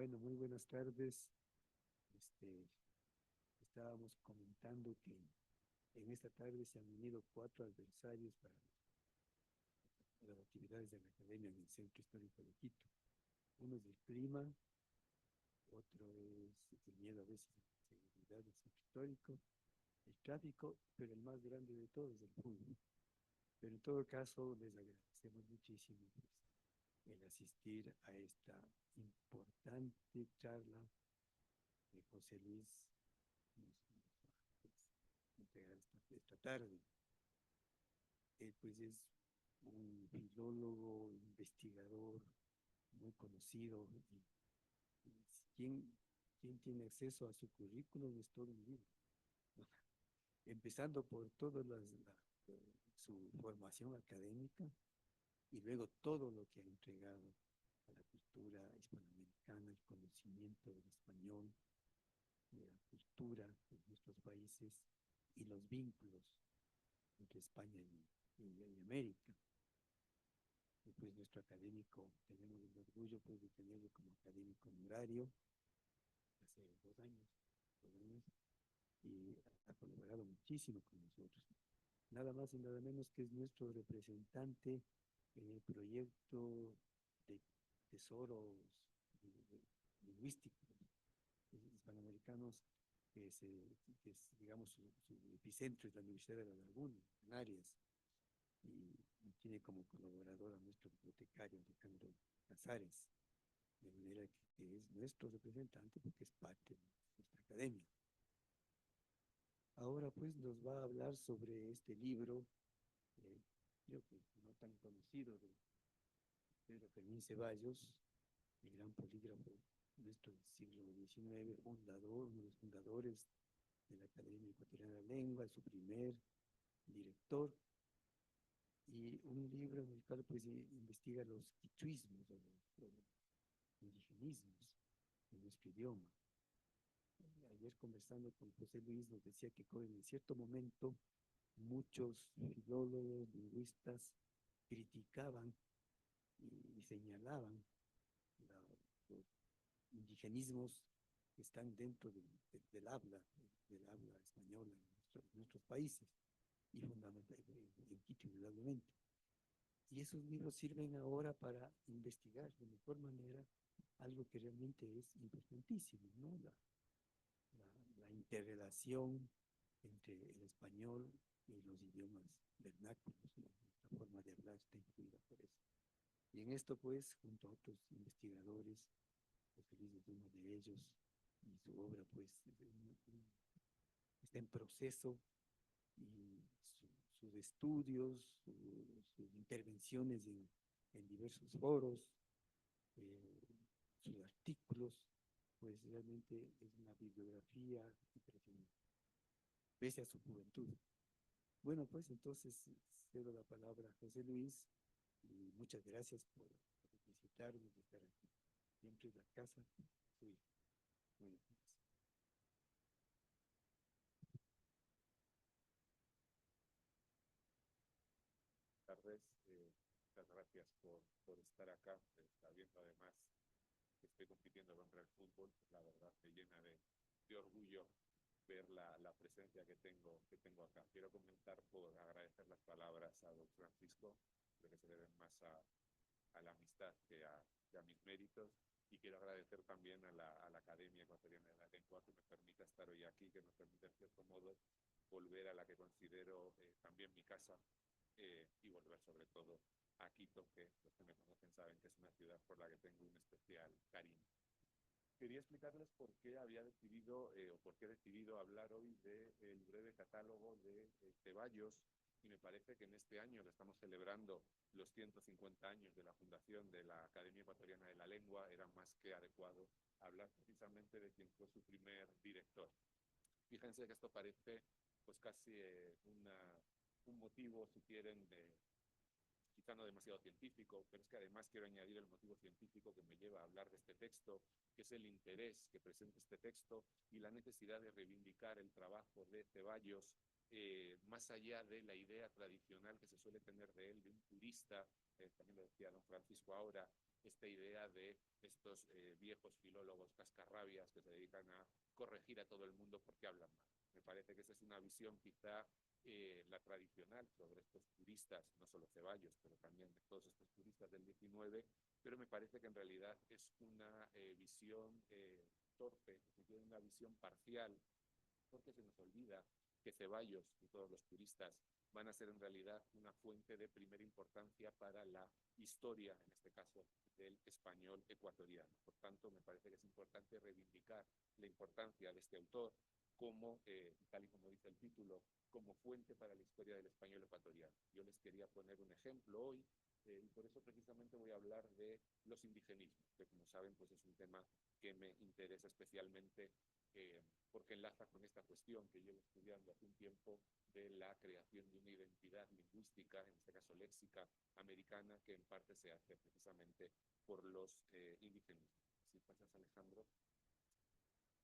Bueno, muy buenas tardes. Este, Estábamos comentando que en esta tarde se han unido cuatro adversarios para las actividades de la academia en el Centro Histórico de Quito. Uno es el clima, otro es el miedo a veces a la seguridad del centro histórico, el tráfico, pero el más grande de todos es el fútbol. Pero en todo caso, les agradecemos muchísimo pues, el asistir a esta importante charla de José Luis pues, entregar esta tarde. Él pues es un filólogo, investigador muy conocido y quien, quien tiene acceso a su currículum es todo un libro, ¿no? Empezando por toda su formación académica y luego todo lo que ha entregado a la cultura hispanoamericana, el conocimiento del español, de la cultura de nuestros países y los vínculos entre España y América. Y pues nuestro académico, tenemos el orgullo pues, de tenerlo como académico honorario hace 2 años, y ha colaborado muchísimo con nosotros. Nada más y nada menos que es nuestro representante en el proyecto de tesoros lingüísticos hispanoamericanos, que es digamos, su epicentro es la Universidad de La Laguna, en Canarias, y tiene como colaborador a nuestro bibliotecario Alejandro Casares, de manera que es nuestro representante porque es parte de nuestra academia. Ahora pues nos va a hablar sobre este libro, creo que no tan conocido, de Pedro Fermín Ceballos, el gran polígrafo nuestro del siglo XIX, fundador, uno de los fundadores de la Academia Ecuatoriana de la Lengua, su primer director, y un libro en el cual pues investiga los quichuismos, los indigenismos en nuestro idioma. Ayer conversando con José Luis nos decía que en cierto momento muchos filólogos, lingüistas criticaban y señalaban los indigenismos que están dentro del habla española en nuestros países y fundamentalmente en Quito indudablemente. Y esos libros sirven ahora para investigar de mejor manera algo que realmente es importantísimo, ¿no? La interrelación entre el español y los idiomas vernáculos, ¿no? La forma de hablar está influida por eso. Y en esto, pues, junto a otros investigadores, José Luis es uno de ellos, y su obra, pues, está en proceso, y sus estudios, sus intervenciones en diversos foros, eh, sus artículos, pues realmente es una bibliografía impresionante, pese a su juventud. Bueno, pues entonces cedo la palabra a José Luis y muchas gracias por visitarnos, de estar aquí. Siempre es la casa suya. Bueno, pues. Tardes. Muchas gracias por estar acá, sabiendo además que estoy compitiendo contra el fútbol. Pues la verdad me llena de orgullo ver la presencia que tengo acá. Quiero comenzar por agradecer las palabras a don Francisco, creo que se deben más a la amistad que a mis méritos. Y quiero agradecer también a la Academia Ecuatoriana de la Lengua que me permita estar hoy aquí, que nos permite en cierto modo volver a la que considero también mi casa, y volver sobre todo a Quito, que los que me conocen saben que es una ciudad por la que tengo un especial cariño. Quería explicarles por qué había decidido, o por qué he decidido hablar hoy del breve catálogo de Ceballos, y me parece que en este año que estamos celebrando los 150 años de la fundación de la Academia Ecuatoriana de la Lengua, era más que adecuado hablar precisamente de quien fue su primer director. Fíjense que esto parece pues casi un motivo, si quieren, quizá no demasiado científico, pero es que además quiero añadir el motivo científico que me lleva a hablar de este texto, que es el interés que presenta este texto y la necesidad de reivindicar el trabajo de Ceballos, más allá de la idea tradicional que se suele tener de él, de un purista, también lo decía don Francisco ahora, esta idea de estos viejos filólogos cascarrabias que se dedican a corregir a todo el mundo porque hablan mal. Me parece que esa es una visión quizá la tradicional sobre estos turistas, no solo Ceballos, pero también de todos estos turistas del 19, pero me parece que en realidad es una visión torpe, una visión parcial, porque se nos olvida que Ceballos y todos los turistas van a ser en realidad una fuente de primera importancia para la historia, en este caso, del español ecuatoriano. Por tanto, me parece que es importante reivindicar la importancia de este autor como, tal y como dice el título, como fuente para la historia del español ecuatoriano. Yo les quería poner un ejemplo hoy, y por eso precisamente voy a hablar de los indigenismos, que como saben pues es un tema que me interesa especialmente porque enlaza con esta cuestión que llevo estudiando hace un tiempo de la creación de una identidad lingüística, en este caso léxica, americana, que en parte se hace precisamente por los indigenismos. Si pasas, Alejandro.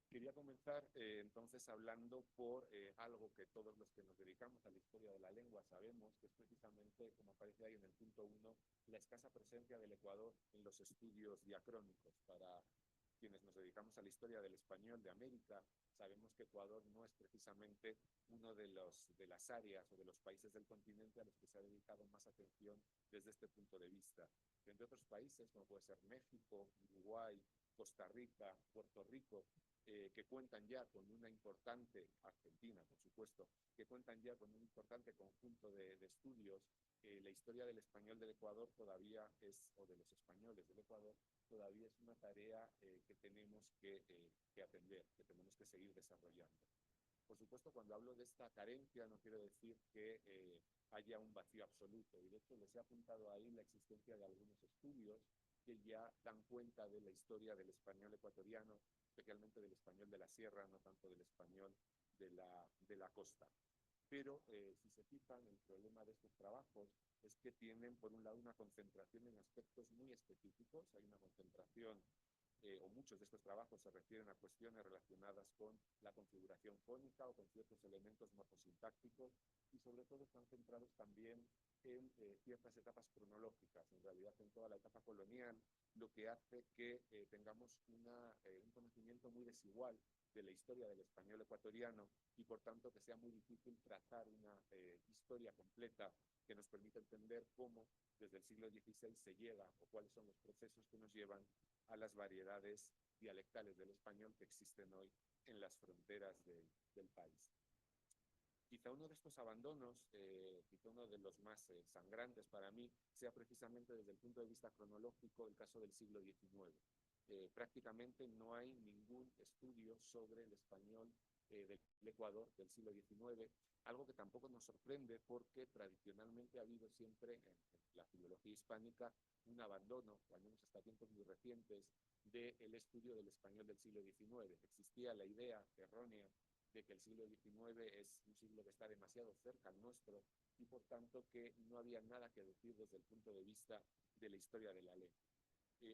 Quería comenzar entonces hablando por algo que todos los que nos dedicamos a la historia de la lengua sabemos, que es precisamente, como aparece ahí en el punto 1, la escasa presencia del Ecuador en los estudios diacrónicos. Para quienes nos dedicamos a la historia del español de América, sabemos que Ecuador no es precisamente uno de las áreas o de los países del continente a los que se ha dedicado más atención desde este punto de vista. Entre otros países, como puede ser México, Uruguay, Costa Rica, Puerto Rico, que cuentan ya con una importante, Argentina por supuesto, que cuentan ya con un importante conjunto de estudios, la historia del español del Ecuador todavía es, o de los españoles del Ecuador, todavía es una tarea que tenemos que atender, que tenemos que seguir desarrollando. Por supuesto, cuando hablo de esta carencia, no quiero decir que haya un vacío absoluto. Y de hecho, les he apuntado ahí la existencia de algunos estudios que ya dan cuenta de la historia del español ecuatoriano, especialmente del español de la sierra, no tanto del español de la costa. Pero si se fijan, el problema de estos trabajos es que tienen, por un lado, una concentración en aspectos muy específicos. Hay una concentración, o muchos de estos trabajos se refieren a cuestiones relacionadas con la configuración fónica o con ciertos elementos morfosintácticos, y sobre todo están centrados también en ciertas etapas cronológicas, en realidad en toda la etapa colonial, lo que hace que tengamos un conocimiento muy desigual de la historia del español ecuatoriano, y por tanto que sea muy difícil trazar una historia completa que nos permita entender cómo desde el siglo XVI se llega, o cuáles son los procesos que nos llevan a las variedades dialectales del español que existen hoy en las fronteras del país. Quizá uno de estos abandonos, quizá uno de los más sangrantes para mí, sea precisamente desde el punto de vista cronológico el caso del siglo XIX. Prácticamente no hay ningún estudio sobre el español del Ecuador del siglo XIX, algo que tampoco nos sorprende porque tradicionalmente ha habido siempre en la filología hispánica un abandono, al menos hasta tiempos muy recientes, del estudio del español del siglo XIX. Existía la idea errónea de que el siglo XIX es un siglo que está demasiado cerca al nuestro y por tanto que no había nada que decir desde el punto de vista de la historia de la lengua.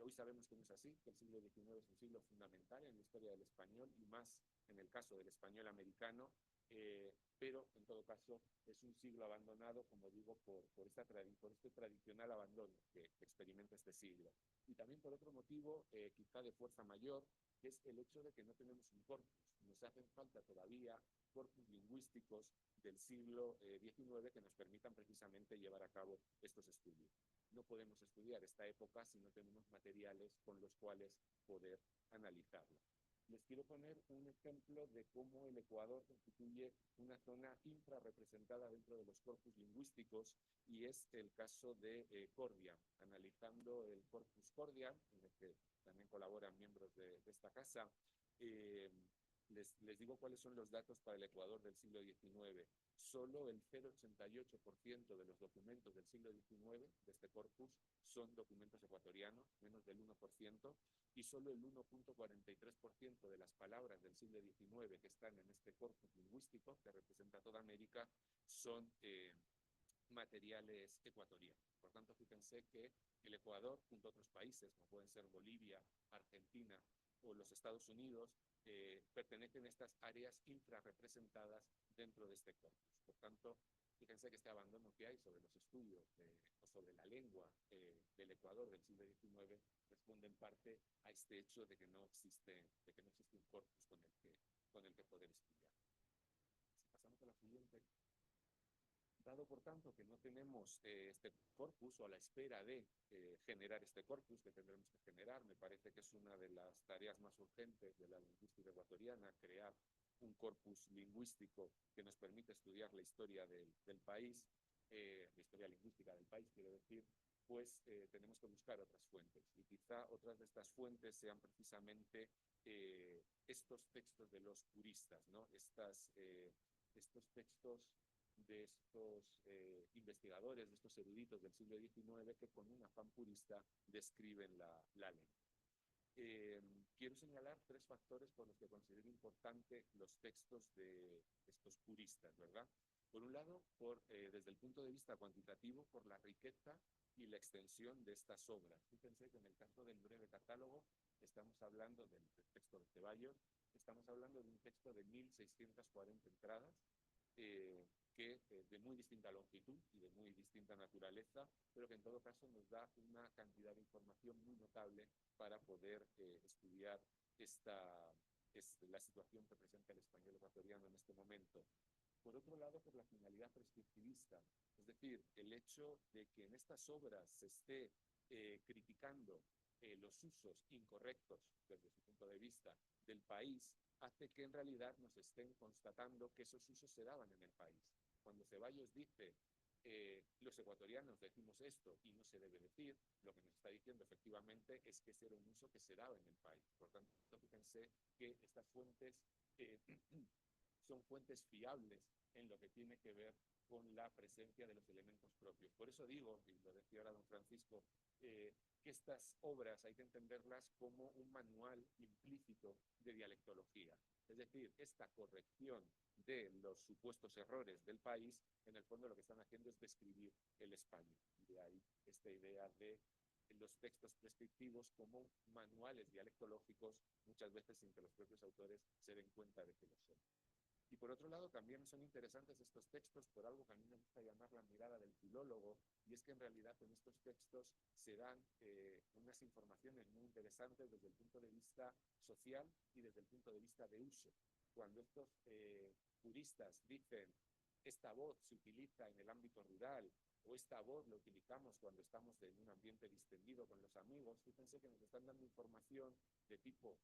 Hoy sabemos que no es así, que el siglo XIX es un siglo fundamental en la historia del español y más en el caso del español americano, pero en todo caso es un siglo abandonado, como digo, por este tradicional abandono que experimenta este siglo. Y también por otro motivo, quizá de fuerza mayor, que es el hecho de que no tenemos un corpus. Nos hacen falta todavía corpus lingüísticos del siglo XIX que nos permitan precisamente llevar a cabo estos estudios. No podemos estudiar esta época si no tenemos materiales con los cuales poder analizarla. Les quiero poner un ejemplo de cómo el Ecuador constituye una zona infrarrepresentada dentro de los corpus lingüísticos, y es el caso de Cordia. Analizando el corpus Cordia, en el que también colaboran miembros de esta casa, les digo cuáles son los datos para el Ecuador del siglo XIX. Solo el 0,88% de los documentos del siglo XIX, de este corpus, son documentos ecuatorianos, menos del 1%, y solo el 1,43% de las palabras del siglo XIX que están en este corpus lingüístico, que representa toda América, son materiales ecuatorianos. Por tanto, fíjense que el Ecuador, junto a otros países, como pueden ser Bolivia, Argentina o los Estados Unidos, pertenecen a estas áreas infrarrepresentadas dentro de este corpus. Por tanto, Fíjense que este abandono que hay sobre los estudios o sobre la lengua del Ecuador del siglo XIX responde en parte a este hecho de que no existe un corpus con el que poder estudiar. Si pasamos a la siguiente. Dado, por tanto, que no tenemos este corpus o a la espera de generar este corpus que tendremos que generar, me parece que es una de las tareas más urgentes de la lingüística ecuatoriana, crear un corpus lingüístico que nos permite estudiar la historia del país, la historia lingüística del país, quiero decir, pues tenemos que buscar otras fuentes. Y quizá otras de estas fuentes sean precisamente estos textos de los puristas, ¿no? Estos textos de estos investigadores, de estos eruditos del siglo XIX que con un afán purista describen la lengua. Quiero señalar tres factores por los que considero importante los textos de estos puristas, ¿verdad? Por un lado, desde el punto de vista cuantitativo, por la riqueza y la extensión de estas obras. Fíjense que en el caso del breve catálogo estamos hablando del texto de Ceballos, estamos hablando de un texto de 1640 entradas, de muy distinta longitud y de muy distinta naturaleza, pero que en todo caso nos da una cantidad de información muy notable para poder estudiar la situación que presenta el español ecuatoriano en este momento. Por otro lado, por la finalidad prescriptivista, es decir, el hecho de que en estas obras se esté criticando los usos incorrectos desde su punto de vista del país, hace que en realidad nos estén constatando que esos usos se daban en el país. Cuando Ceballos dice los ecuatorianos decimos esto y no se debe decir, lo que nos está diciendo efectivamente es que ese era un uso que se daba en el país. Por tanto, fíjense que estas fuentes son fuentes fiables en lo que tiene que ver con la presencia de los elementos propios. Por eso digo, y lo decía ahora don Francisco, que estas obras hay que entenderlas como un manual implícito de dialectología. Es decir, esta corrección de los supuestos errores del país, en el fondo lo que están haciendo es describir el español. De ahí esta idea de los textos prescriptivos como manuales dialectológicos, muchas veces sin que los propios autores se den cuenta de que lo son. Y por otro lado, también son interesantes estos textos por algo que a mí me gusta llamar la mirada del filólogo, y es que en realidad en estos textos se dan unas informaciones muy interesantes desde el punto de vista social y desde el punto de vista de uso. Cuando estos puristas dicen esta voz se utiliza en el ámbito rural, o esta voz la utilizamos cuando estamos en un ambiente distendido con los amigos, fíjense que nos están dando información de tipo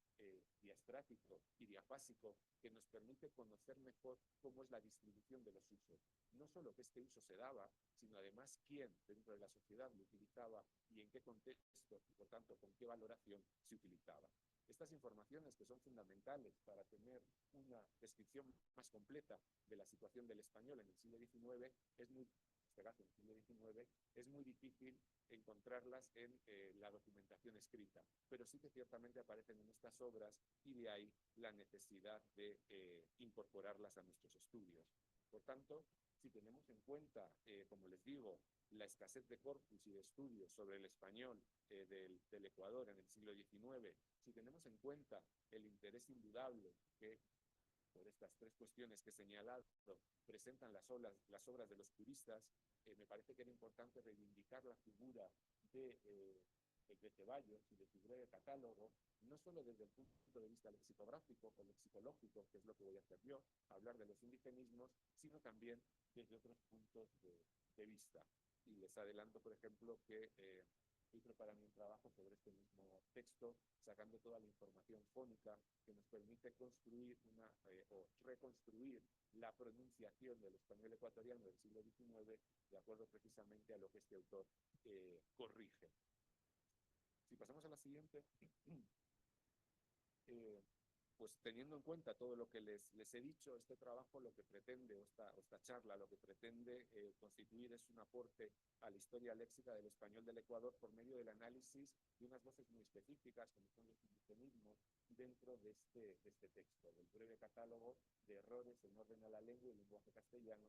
diastrático y diafásico que nos permite conocer mejor cómo es la distribución de los usos. No solo que este uso se daba, sino además quién dentro de la sociedad lo utilizaba y en qué contexto y por tanto con qué valoración se utilizaba. Estas informaciones que son fundamentales para tener una descripción más completa de la situación del español en el siglo XIX en el siglo XIX, es muy difícil encontrarlas en la documentación escrita, pero sí que ciertamente aparecen en estas obras y de ahí la necesidad de incorporarlas a nuestros estudios. Por tanto, si tenemos en cuenta, como les digo, la escasez de corpus y de estudios sobre el español del Ecuador en el siglo XIX, si tenemos en cuenta el interés indudable que por estas tres cuestiones que he señalado, presentan las obras de los puristas, me parece que era importante reivindicar la figura de Ceballos y de su breve catálogo, no solo desde el punto de vista lexicográfico o lexicológico, que es lo que voy a hacer yo, hablar de los indigenismos, sino también desde otros puntos de vista. Y les adelanto, por ejemplo, que estoy preparando un trabajo sobre este mismo texto, sacando toda la información fónica que nos permite construir o reconstruir la pronunciación del español ecuatoriano del siglo XIX de acuerdo precisamente a lo que este autor corrige. Si pasamos a la siguiente, pues teniendo en cuenta todo lo que les he dicho, este trabajo lo que pretende, o esta charla, lo que pretende constituir es un aporte a la historia léxica del español del Ecuador por medio del análisis de unas voces muy específicas, como son los indigenismos, dentro de este texto, del breve catálogo de errores en orden a la lengua y el lenguaje castellano,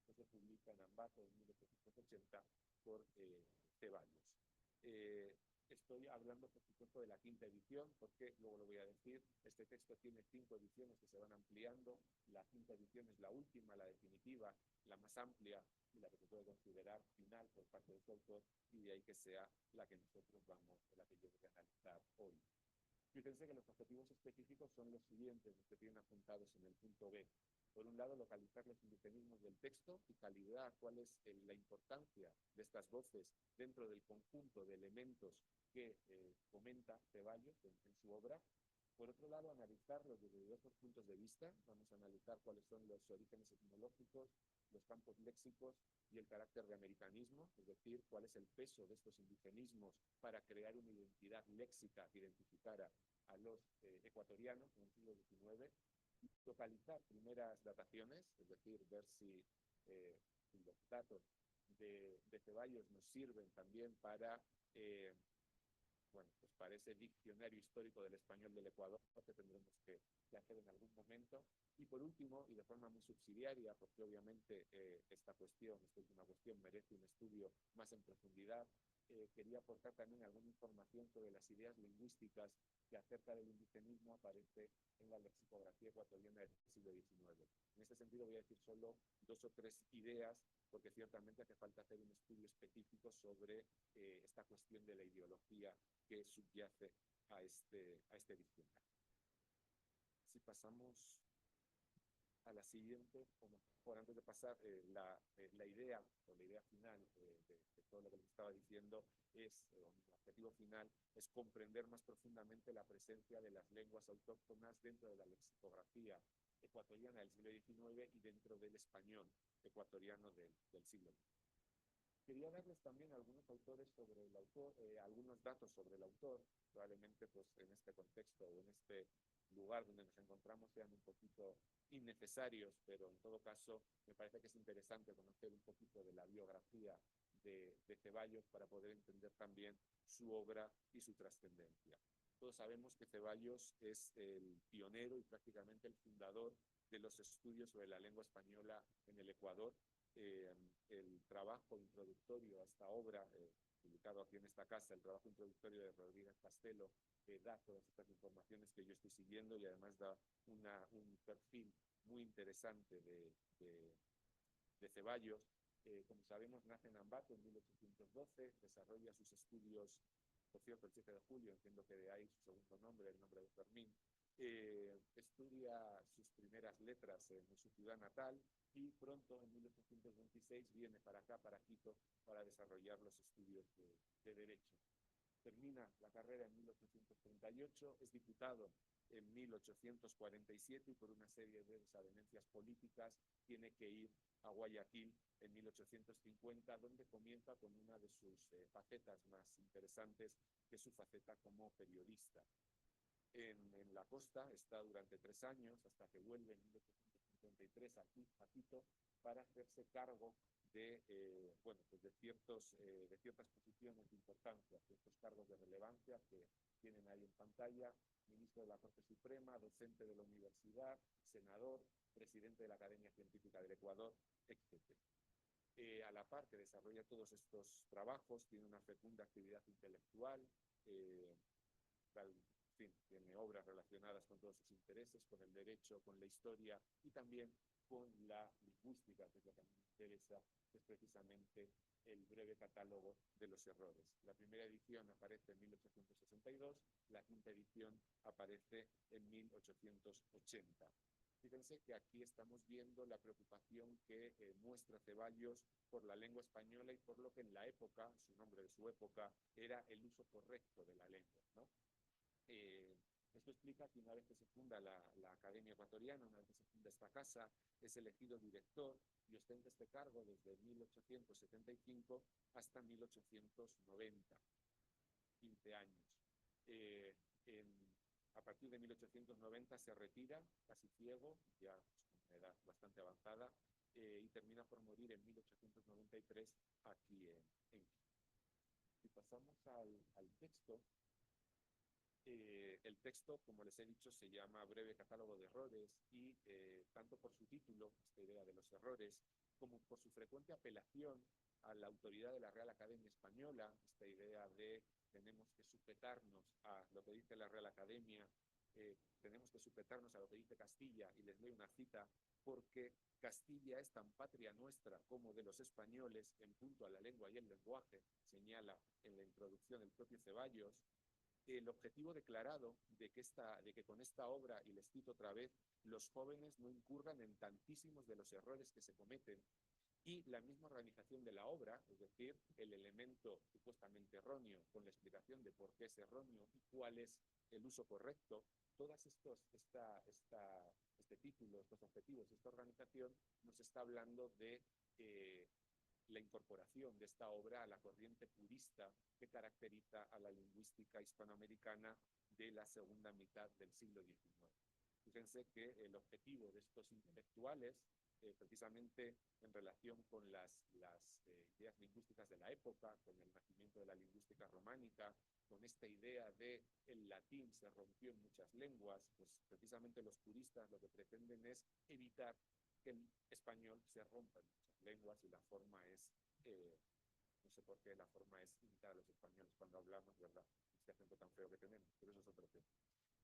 que se publica en Ambato en 1880 por Ceballos. Estoy hablando, por supuesto, de la quinta edición, porque luego lo voy a decir. Este texto tiene 5 ediciones que se van ampliando. La quinta edición es la última, la definitiva, la más amplia y la que se puede considerar final por parte de su autor, y de ahí que sea la que nosotros vamos, la que yo voy a analizar hoy. Fíjense que los objetivos específicos son los siguientes, los que tienen apuntados en el punto B. Por un lado, localizar los indigenismos del texto y calibrar cuál es la importancia de estas voces dentro del conjunto de elementos que comenta Ceballos en su obra. Por otro lado, analizarlos desde diversos puntos de vista. Vamos a analizar cuáles son los orígenes etimológicos, los campos léxicos y el carácter de americanismo, es decir, cuál es el peso de estos indigenismos para crear una identidad léxica que identificara a los ecuatorianos en el siglo XIX, y localizar primeras dataciones, es decir, ver si los datos de Ceballos nos sirven también para bueno, pues para ese diccionario histórico del español del Ecuador que tendremos que hacer en algún momento. Y por último, y de forma muy subsidiaria, porque obviamente esta última cuestión merece un estudio más en profundidad, quería aportar también alguna información sobre las ideas lingüísticas que acerca del indigenismo aparece en la lexicografía ecuatoriana del siglo XIX. En este sentido voy a decir solo 2 o 3 ideas, porque ciertamente hace falta hacer un estudio específico sobre esta cuestión de la ideología que subyace a este diccionario. Si pasamos a la siguiente, o mejor, antes de pasar, la idea o la idea final de todo lo que les estaba diciendo es, el objetivo final es comprender más profundamente la presencia de las lenguas autóctonas dentro de la lexicografía ecuatoriana del siglo XIX y dentro del español ecuatoriano del siglo XX. Quería darles también algunos autores sobre el autor, algunos datos sobre el autor, probablemente pues en este contexto o en este lugar donde nos encontramos sean un poquito innecesarios, pero en todo caso me parece que es interesante conocer un poquito de la biografía de Ceballos para poder entender también su obra y su trascendencia. Todos sabemos que Ceballos es el pionero y prácticamente el fundador de los estudios sobre la lengua española en el Ecuador. El trabajo introductorio a esta obra, publicado aquí en esta casa, el trabajo introductorio de Rodríguez Castelo, da todas estas informaciones que yo estoy siguiendo y además da un perfil muy interesante de Ceballos. Como sabemos, nace en Ambato en 1812, desarrolla sus estudios, por cierto, el 7 de julio, entiendo que de ahí su segundo nombre, el nombre de Fermín. Estudia sus primeras letras en su ciudad natal y pronto, en 1826, viene para acá, para Quito, para desarrollar los estudios de Derecho. Termina la carrera en 1838, es diputado en 1847 y por una serie de desavenencias políticas tiene que ir a Guayaquil en 1850, donde comienza con una de sus facetas más interesantes, que es su faceta como periodista. En la costa está durante 3 años, hasta que vuelve en 1853 a Quito para hacerse cargo bueno, pues de ciertas posiciones de importancia, ciertos cargos de relevancia que tienen ahí en pantalla: ministro de la Corte Suprema, docente de la universidad, senador, presidente de la Academia Científica del Ecuador, etc. A la par que desarrolla todos estos trabajos, tiene una fecunda actividad intelectual, tiene obras relacionadas con todos sus intereses, con el derecho, con la historia y también con la lingüística, que es lo que a mí me interesa, que es precisamente el breve catálogo de los errores. La primera edición aparece en 1862, la quinta edición aparece en 1880. Fíjense que aquí estamos viendo la preocupación que muestra Ceballos por la lengua española y por lo que en la época, su nombre de su época, era el uso correcto de la lengua, ¿no? Esto explica que una vez que se funda la Academia Ecuatoriana, una vez que se funda esta casa, es elegido director y ostenta este cargo desde 1875 hasta 1890, 15 años. A partir de 1890 se retira, casi ciego, ya con una edad bastante avanzada, y termina por morir en 1893 aquí en Quito. Si pasamos al texto, el texto, como les he dicho, se llama Breve Catálogo de Errores y tanto por su título, esta idea de los errores, como por su frecuente apelación a la autoridad de la Real Academia Española, esta idea de tenemos que sujetarnos a lo que dice la Real Academia, tenemos que sujetarnos a lo que dice Castilla, y les leo una cita: porque Castilla es tan patria nuestra como de los españoles en punto a la lengua y el lenguaje, señala en la introducción el propio Ceballos. El objetivo declarado de que con esta obra, y les cito otra vez, los jóvenes no incurran en tantísimos de los errores que se cometen, y la misma organización de la obra, es decir, el elemento supuestamente erróneo con la explicación de por qué es erróneo y cuál es el uso correcto, todos este título, estos objetivos, esta organización nos está hablando de la incorporación de esta obra a la corriente purista que caracteriza a la lingüística hispanoamericana de la segunda mitad del siglo XIX. Fíjense que el objetivo de estos intelectuales, precisamente en relación con las ideas lingüísticas de la época, con el nacimiento de la lingüística románica, con esta idea de el latín se rompió en muchas lenguas, pues precisamente los puristas lo que pretenden es evitar que el español se rompa en muchas lenguas, y la forma es, no sé por qué, la forma es imitar a los españoles cuando hablamos, ¿verdad? Este acento tan feo que tenemos, pero eso es otro tema.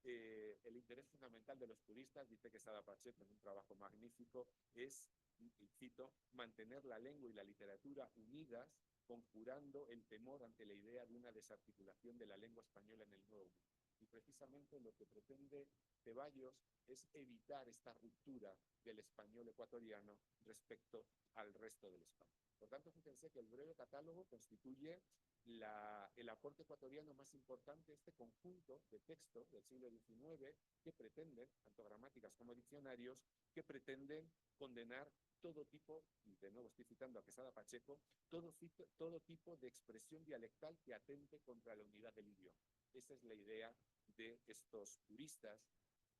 El interés fundamental de los puristas, dice Quesada Pacheco en un trabajo magnífico, es, y cito, mantener la lengua y la literatura unidas, conjurando el temor ante la idea de una desarticulación de la lengua española en el Nuevo Mundo. Y precisamente lo que pretende Ceballos es evitar esta ruptura del español ecuatoriano respecto al resto del español. Por tanto, fíjense que el breve catálogo constituye el aporte ecuatoriano más importante, este conjunto de textos del siglo XIX que pretenden, tanto gramáticas como diccionarios, que pretenden condenar todo tipo, y de nuevo estoy citando a Quesada Pacheco, todo tipo de expresión dialectal que atente contra la unidad del idioma. Esa es la idea de estos puristas,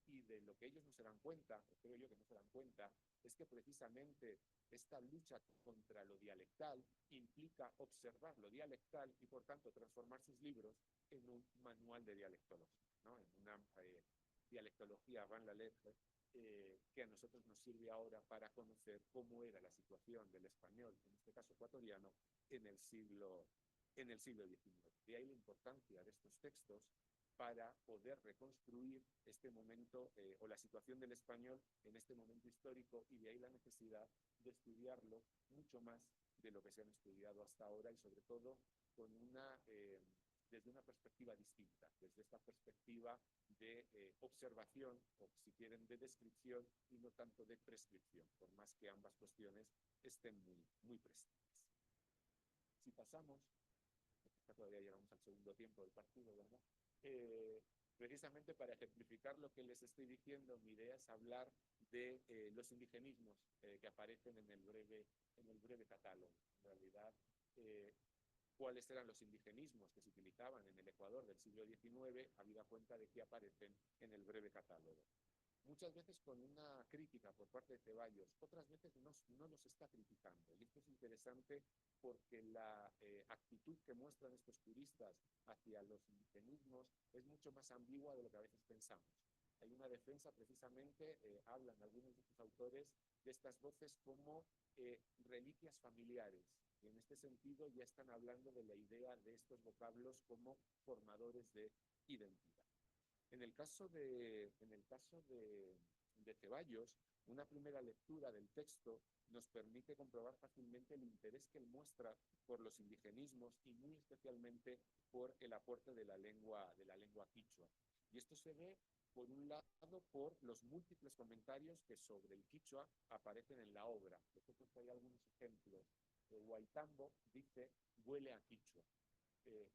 y de lo que ellos no se dan cuenta, o creo yo que no se dan cuenta, es que precisamente esta lucha contra lo dialectal implica observar lo dialectal y por tanto transformar sus libros en un manual de dialectología, ¿no? En una dialectología van la letra, que a nosotros nos sirve ahora para conocer cómo era la situación del español, en este caso ecuatoriano, en el siglo XIX. De ahí la importancia de estos textos para poder reconstruir este momento o la situación del español en este momento histórico, y de ahí la necesidad de estudiarlo mucho más de lo que se han estudiado hasta ahora, y sobre todo con desde una perspectiva distinta, desde esta perspectiva de observación, o si quieren de descripción, y no tanto de prescripción, por más que ambas cuestiones estén muy presentes. Si pasamos, todavía llegamos al segundo tiempo del partido, ¿verdad? Precisamente para ejemplificar lo que les estoy diciendo, mi idea es hablar de los indigenismos que aparecen en el breve catálogo. En realidad, cuáles eran los indigenismos que se utilizaban en el Ecuador del siglo XIX, habida cuenta de que aparecen en el breve catálogo. Muchas veces con una crítica por parte de Ceballos, otras veces no los está criticando. Y esto es interesante porque la actitud que muestran estos puristas hacia los indigenismos es mucho más ambigua de lo que a veces pensamos. Hay una defensa, precisamente, hablan algunos de estos autores de estas voces como reliquias familiares. Y en este sentido ya están hablando de la idea de estos vocablos como formadores de identidad. En el caso de Ceballos, una primera lectura del texto nos permite comprobar fácilmente el interés que él muestra por los indigenismos, y muy especialmente por el aporte de la lengua quichua. Y esto se ve, por un lado, por los múltiples comentarios que sobre el quichua aparecen en la obra. Nosotros hay algunos ejemplos. Guaitambo dice: huele a quichua.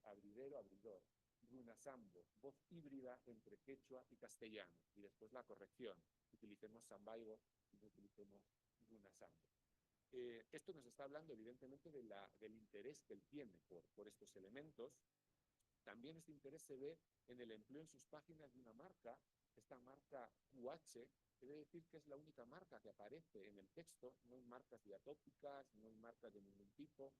Abridero, abridor. Runasambo, voz híbrida entre quechua y castellano. Y después la corrección: utilicemos sambaigo y no utilicemos runasambo. Esto nos está hablando evidentemente del interés que él tiene por estos elementos. También este interés se ve en el empleo en sus páginas de una marca, esta marca QH. Quiere decir que es la única marca que aparece en el texto. No hay marcas diatópicas, no hay marcas de ningún tipo,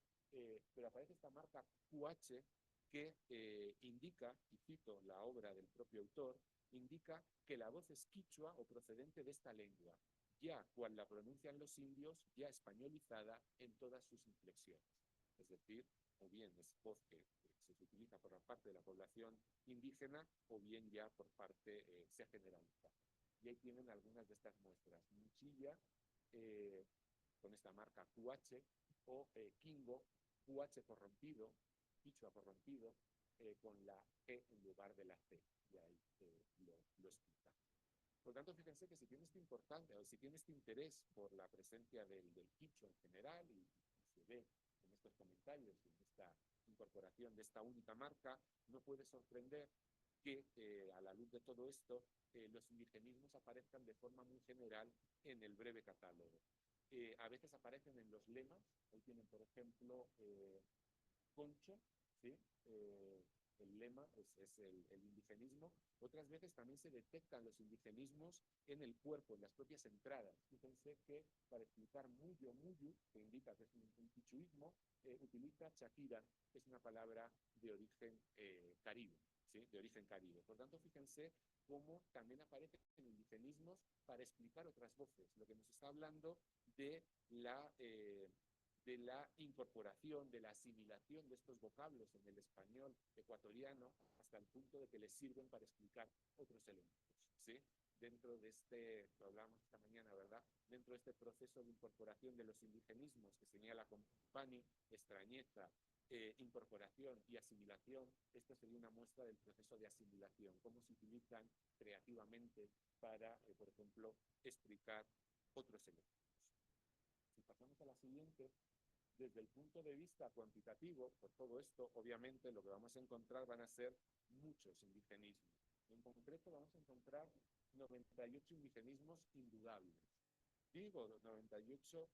pero aparece esta marca QH que indica, y cito la obra del propio autor, indica que la voz es quichua o procedente de esta lengua, ya cual la pronuncian los indios, ya españolizada en todas sus inflexiones. es decir, o bien es voz que se utiliza por la parte de la población indígena, o bien ya por parte se generaliza. Y ahí tienen algunas de estas muestras. Muchilla, con esta marca QH, o Kingo, QH corrompido, Quichua corrompido, con la G en lugar de la C. Y ahí lo explica. Por lo tanto, fíjense que si tiene esta importancia, o si tiene este interés por la presencia del quichua en general, y se ve en estos comentarios, en esta incorporación de esta única marca, no puede sorprender que a la luz de todo esto, los indigenismos aparezcan de forma muy general en el breve catálogo. A veces aparecen en los lemas. Ahí tienen, por ejemplo, concho, ¿sí? El lema es el indigenismo. Otras veces también se detectan los indigenismos en el cuerpo, en las propias entradas. Fíjense que para explicar muyo, muyu, que indica que es un quichuismo, utiliza Shakira, que es una palabra de origen caribe, ¿sí? De origen caribe. Por tanto, fíjense cómo también aparecen indigenismos para explicar otras voces. Lo que nos está hablando de la incorporación, de la asimilación de estos vocablos en el español ecuatoriano hasta el punto de que les sirven para explicar otros elementos, ¿sí? Dentro de este, lo hablábamos esta mañana, ¿verdad? Dentro de este proceso de incorporación de los indigenismos que señala Compani, extrañeza, incorporación y asimilación, esta sería una muestra del proceso de asimilación, cómo se utilizan creativamente para, por ejemplo, explicar otros elementos. Si pasamos a la siguiente, desde el punto de vista cuantitativo, por todo esto, obviamente lo que vamos a encontrar van a ser muchos indigenismos. En concreto vamos a encontrar 98 indigenismos indudables. Digo 98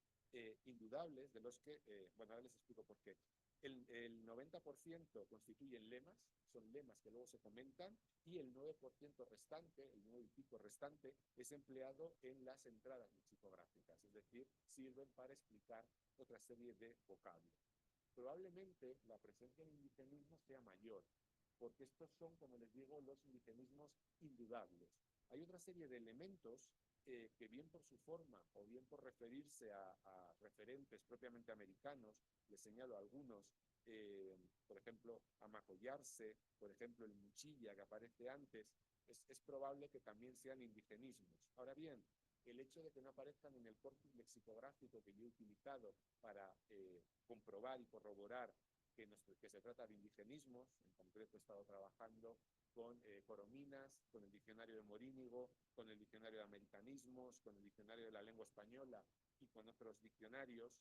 indudables, de los que, bueno, ahora les explico por qué. El 90% constituyen lemas, son lemas que luego se comentan, y el 9% restante, el 9 y pico restante, es empleado en las entradas lexicográficas, es decir, sirven para explicar otra serie de vocablos. Probablemente la presencia de indigenismos sea mayor, porque estos son, como les digo, los indigenismos indudables. Hay otra serie de elementos que bien por su forma o bien por referirse a referentes propiamente americanos, les señalo algunos, por ejemplo, amacollarse, por ejemplo, el muchilla que aparece antes, es probable que también sean indigenismos. Ahora bien, el hecho de que no aparezcan en el corpus lexicográfico que yo he utilizado para comprobar y corroborar que se trata de indigenismos, en concreto he estado trabajando con Corominas, con el diccionario de Morínigo, con el diccionario de americanismos, con el diccionario de la lengua española y con otros diccionarios,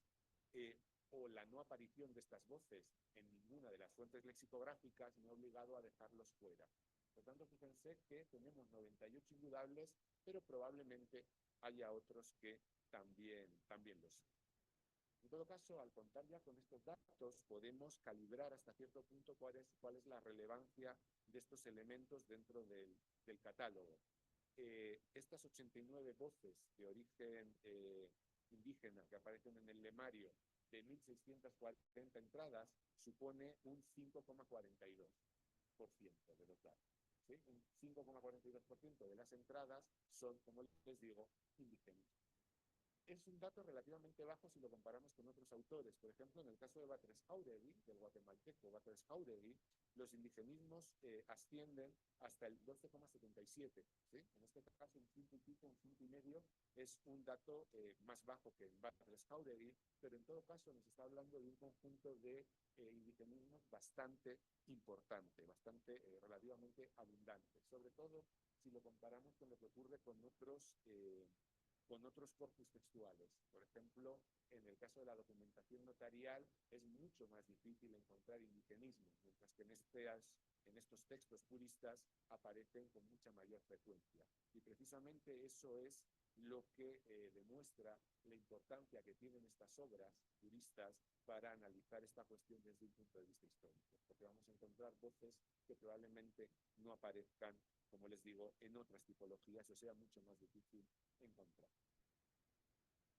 o la no aparición de estas voces en ninguna de las fuentes lexicográficas me ha obligado a dejarlos fuera. Por tanto, fíjense que tenemos 98 indudables, pero probablemente haya otros que también lo son. En todo caso, al contar ya con estos datos, podemos calibrar hasta cierto punto cuál es la relevancia de estos elementos dentro del catálogo. Estas 89 voces de origen indígena que aparecen en el lemario de 1.640 entradas supone un 5,42% de los datos. ¿Sí? Un 5,42% de las entradas son, como les digo, indígenas. Es un dato relativamente bajo si lo comparamos con otros autores. Por ejemplo, en el caso de Batres Jauregui, del guatemalteco Batres Jauregui, los indigenismos ascienden hasta el 12,77. ¿Sí? En este caso, un 5 y pico, un 5 y medio, es un dato más bajo que en Batres Jauregui, pero en todo caso nos está hablando de un conjunto de indigenismos bastante importante, bastante relativamente abundante, sobre todo si lo comparamos con lo que ocurre con otros corpus textuales. Por ejemplo, en el caso de la documentación notarial es mucho más difícil encontrar indigenismo, mientras que en estos textos puristas aparecen con mucha mayor frecuencia. Y precisamente eso es lo que demuestra la importancia que tienen estas obras puristas para analizar esta cuestión desde un punto de vista histórico, porque vamos a encontrar voces que probablemente no aparezcan, como les digo, en otras tipologías, o sea, mucho más difícil encontrar.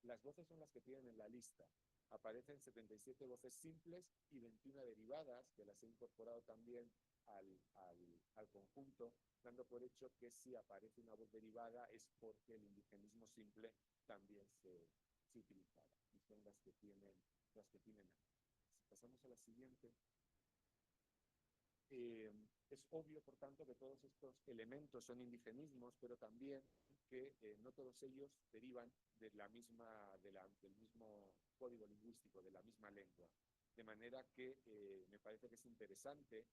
Las voces son las que tienen en la lista. Aparecen 77 voces simples y 21 derivadas, que las he incorporado también al conjunto, dando por hecho que si aparece una voz derivada es porque el indigenismo simple también se utilizaba, y son las que tienen aquí. Pasamos a la siguiente. Es obvio, por tanto, que todos estos elementos son indigenismos, pero también que no todos ellos derivan de del mismo código lingüístico, de la misma lengua. De manera que me parece que es interesante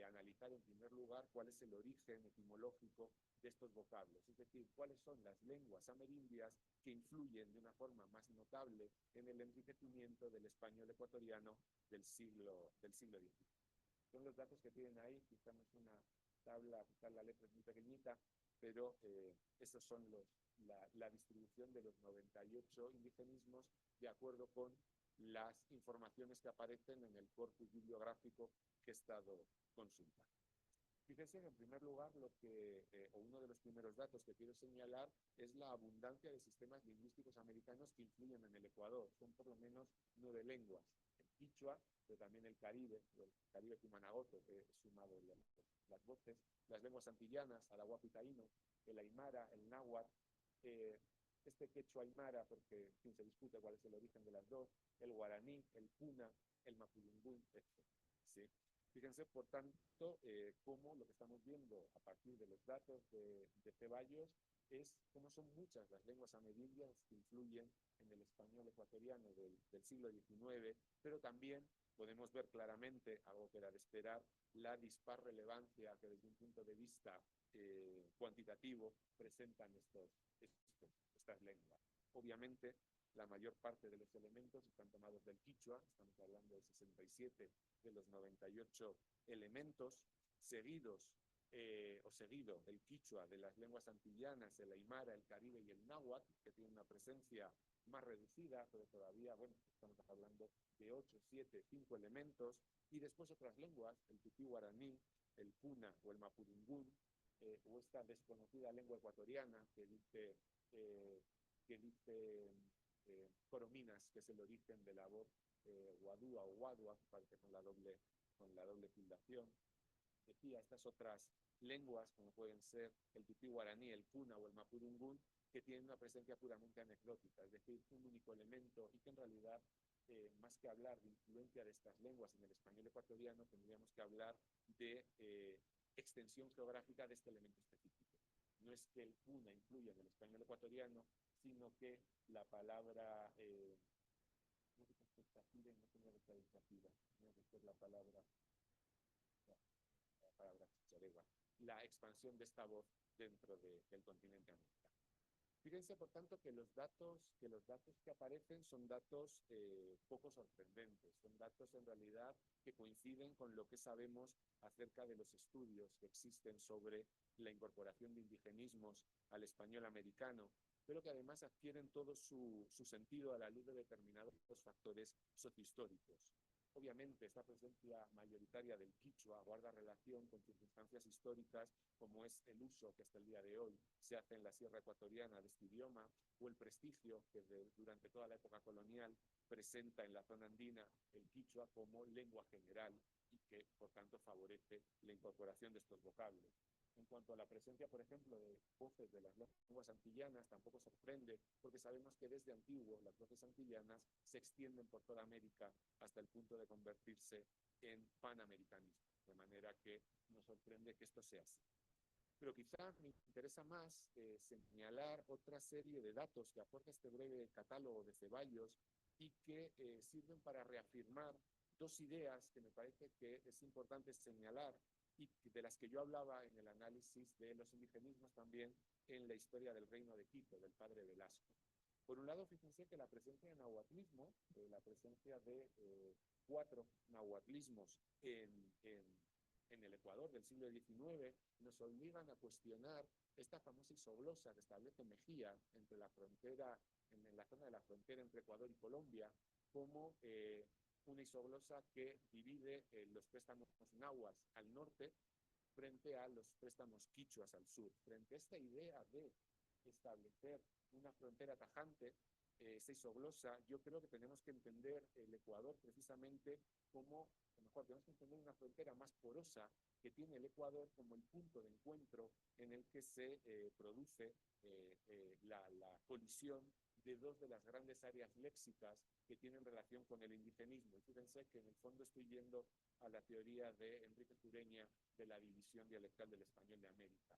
analizar en primer lugar cuál es el origen etimológico de estos vocablos, es decir, cuáles son las lenguas amerindias que influyen de una forma más notable en el enriquecimiento del español ecuatoriano del siglo XIX. Son los datos que tienen ahí, quizá no es una tabla, quizá la letra es muy pequeñita, pero esos son la distribución de los 98 indigenismos de acuerdo con las informaciones que aparecen en el corpus bibliográfico que he estado consultando. Fíjense, en primer lugar, uno de los primeros datos que quiero señalar es la abundancia de sistemas lingüísticos americanos que influyen en el Ecuador. Son por lo menos 9 lenguas. El quichua, pero también el caribe cumanagoto, que he sumado las voces, las lenguas antillanas, arahuaco y taíno, el aymara, el náhuatl, este quechua aymara, porque en fin, se discute cuál es el origen de las dos, el guaraní, el puna, el mapudungún, etc. ¿Sí? Fíjense, por tanto, cómo lo que estamos viendo a partir de los datos de Ceballos es cómo son muchas las lenguas amerindias que influyen en el español ecuatoriano del siglo XIX, pero también podemos ver claramente, algo que era de esperar, la dispar relevancia que desde un punto de vista cuantitativo presentan estas lenguas. Obviamente, la mayor parte de los elementos están tomados del quichua, estamos hablando de 67 de los 98 elementos, seguido el quichua de las lenguas antillanas, el aymara, el caribe y el náhuatl, que tiene una presencia más reducida, pero todavía, bueno, estamos hablando de 8, 7, 5 elementos, y después otras lenguas, el tupí guaraní, el puna o el mapudungún, o esta desconocida lengua ecuatoriana que dice corominas, que es el origen de la voz guadúa o guadua, parece con la doble tildación. Decía, estas otras lenguas, como pueden ser el tupí guaraní, el puna o el mapudungún, que tienen una presencia puramente anecdótica, es decir, un único elemento, y que en realidad, más que hablar de influencia de estas lenguas en el español ecuatoriano, tendríamos que hablar de extensión geográfica de este elemento específico. No es que el puna influya en el español ecuatoriano, sino que la palabra la expansión de esta voz dentro del continente americano. Fíjense, por tanto, que los datos que aparecen son datos poco sorprendentes, son datos en realidad que coinciden con lo que sabemos acerca de los estudios que existen sobre la incorporación de indigenismos al español americano, pero que además adquieren todo su sentido a la luz de determinados factores sociohistóricos. Obviamente, esta presencia mayoritaria del quichua guarda relación con circunstancias históricas, como es el uso que hasta el día de hoy se hace en la sierra ecuatoriana de este idioma, o el prestigio que durante toda la época colonial presenta en la zona andina el quichua como lengua general y que, por tanto, favorece la incorporación de estos vocablos. En cuanto a la presencia, por ejemplo, de voces de las lenguas antillanas, tampoco sorprende, porque sabemos que desde antiguo las voces antillanas se extienden por toda América hasta el punto de convertirse en panamericanismo, de manera que nos sorprende que esto sea así. Pero quizá me interesa más señalar otra serie de datos que aporta este breve catálogo de Ceballos y que sirven para reafirmar dos ideas que me parece que es importante señalar y de las que yo hablaba en el análisis de los indigenismos también en la historia del Reino de Quito, del padre Velasco. Por un lado, fíjense que la presencia de nahuatlismo, la presencia de 4 nahuatlismos en el Ecuador del siglo XIX, nos obligan a cuestionar esta famosa isoglosa que establece Mejía entre la frontera, en la zona de la frontera entre Ecuador y Colombia, como una isoglosa que divide los préstamos náhuatl al norte frente a los préstamos quichuas al sur. Frente a esta idea de establecer una frontera tajante, esa isoglosa, yo creo que tenemos que entender el Ecuador precisamente como, a lo mejor tenemos que entender una frontera más porosa que tiene el Ecuador como el punto de encuentro en el que se produce la colisión de dos de las grandes áreas léxicas que tienen relación con el indigenismo. Y fíjense que en el fondo estoy yendo a la teoría de Enrique Tureña de la división dialectal del español de América.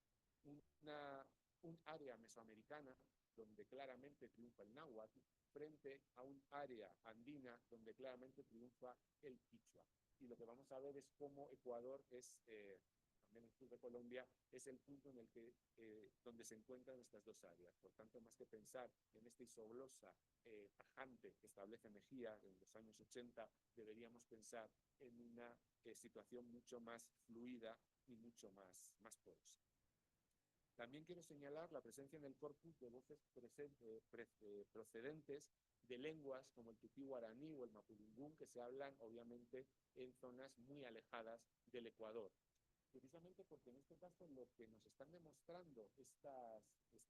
Un área mesoamericana donde claramente triunfa el náhuatl frente a un área andina donde claramente triunfa el quichua. Y lo que vamos a ver es cómo Ecuador es, también el sur de Colombia, es el punto en el que, donde se encuentran estas dos áreas. Por tanto, más que pensar en esta isoglosa tajante que establece Mejía en los años 80, deberíamos pensar en una situación mucho más fluida y mucho más porosa. También quiero señalar la presencia en el corpus de voces procedentes de lenguas como el tupí guaraní o el mapudungún, que se hablan obviamente en zonas muy alejadas del Ecuador. Precisamente porque en este caso lo que nos están demostrando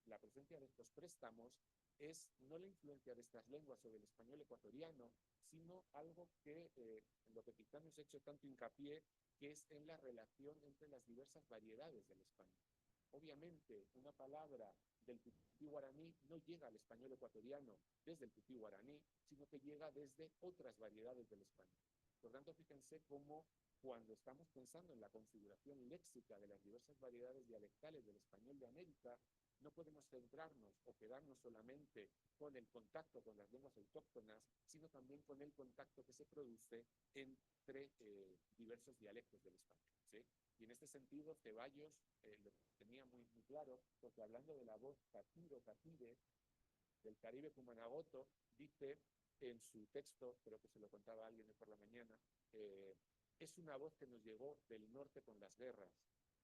la presencia de estos préstamos es no la influencia de estas lenguas sobre el español ecuatoriano, sino algo que en lo que quizá nos ha hecho tanto hincapié, que es en la relación entre las diversas variedades del español. Obviamente, una palabra del tupí guaraní no llega al español ecuatoriano desde el tupí guaraní, sino que llega desde otras variedades del español. Por tanto, fíjense cómo cuando estamos pensando en la configuración léxica de las diversas variedades dialectales del español de América, no podemos centrarnos o quedarnos solamente con el contacto con las lenguas autóctonas, sino también con el contacto que se produce entre diversos dialectos del español, ¿sí? Y en este sentido, Ceballos lo tenía muy claro, porque hablando de la voz catiro, catire, del Caribe Cumanagoto, dice en su texto, creo que se lo contaba alguien por la mañana, es una voz que nos llegó del norte con las guerras.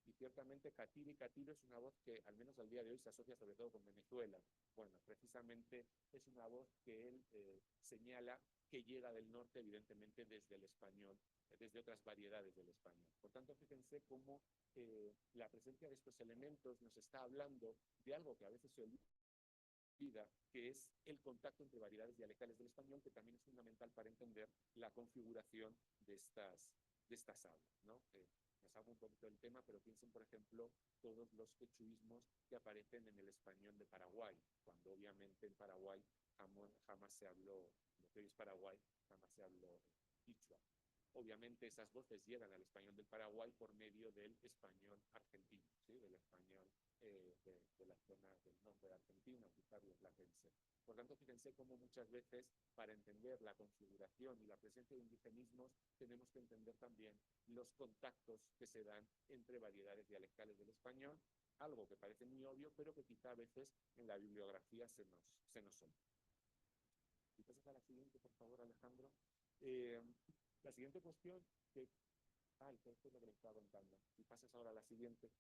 Y ciertamente Catiri y Catiro es una voz que al menos al día de hoy se asocia sobre todo con Venezuela. Bueno, precisamente es una voz que él señala que llega del norte, evidentemente desde el español, desde otras variedades del español. Por tanto, fíjense cómo la presencia de estos elementos nos está hablando de algo que a veces se olvida, que es el contacto entre variedades dialectales del español, que también es fundamental para entender la configuración de estas aulas, ¿no? Nos hago un poquito del tema, pero piensen, por ejemplo, todos los quechuismos que aparecen en el español de Paraguay, cuando obviamente en Paraguay jamás se habló, lo que hoy es Paraguay, jamás se habló quichua. Obviamente esas voces llegan al español del Paraguay por medio del español argentino, ¿sí? Del español de la zona del norte de Argentina, quizás los platenses. Por tanto, fíjense cómo muchas veces para entender la configuración y la presencia de indigenismos tenemos que entender también los contactos que se dan entre variedades dialectales del español, algo que parece muy obvio, pero que quizá a veces en la bibliografía se nos olvida. Si pasas a la siguiente, por favor, Alejandro. La siguiente cuestión que... esto es lo que le estaba contando. Si pasas ahora a la siguiente,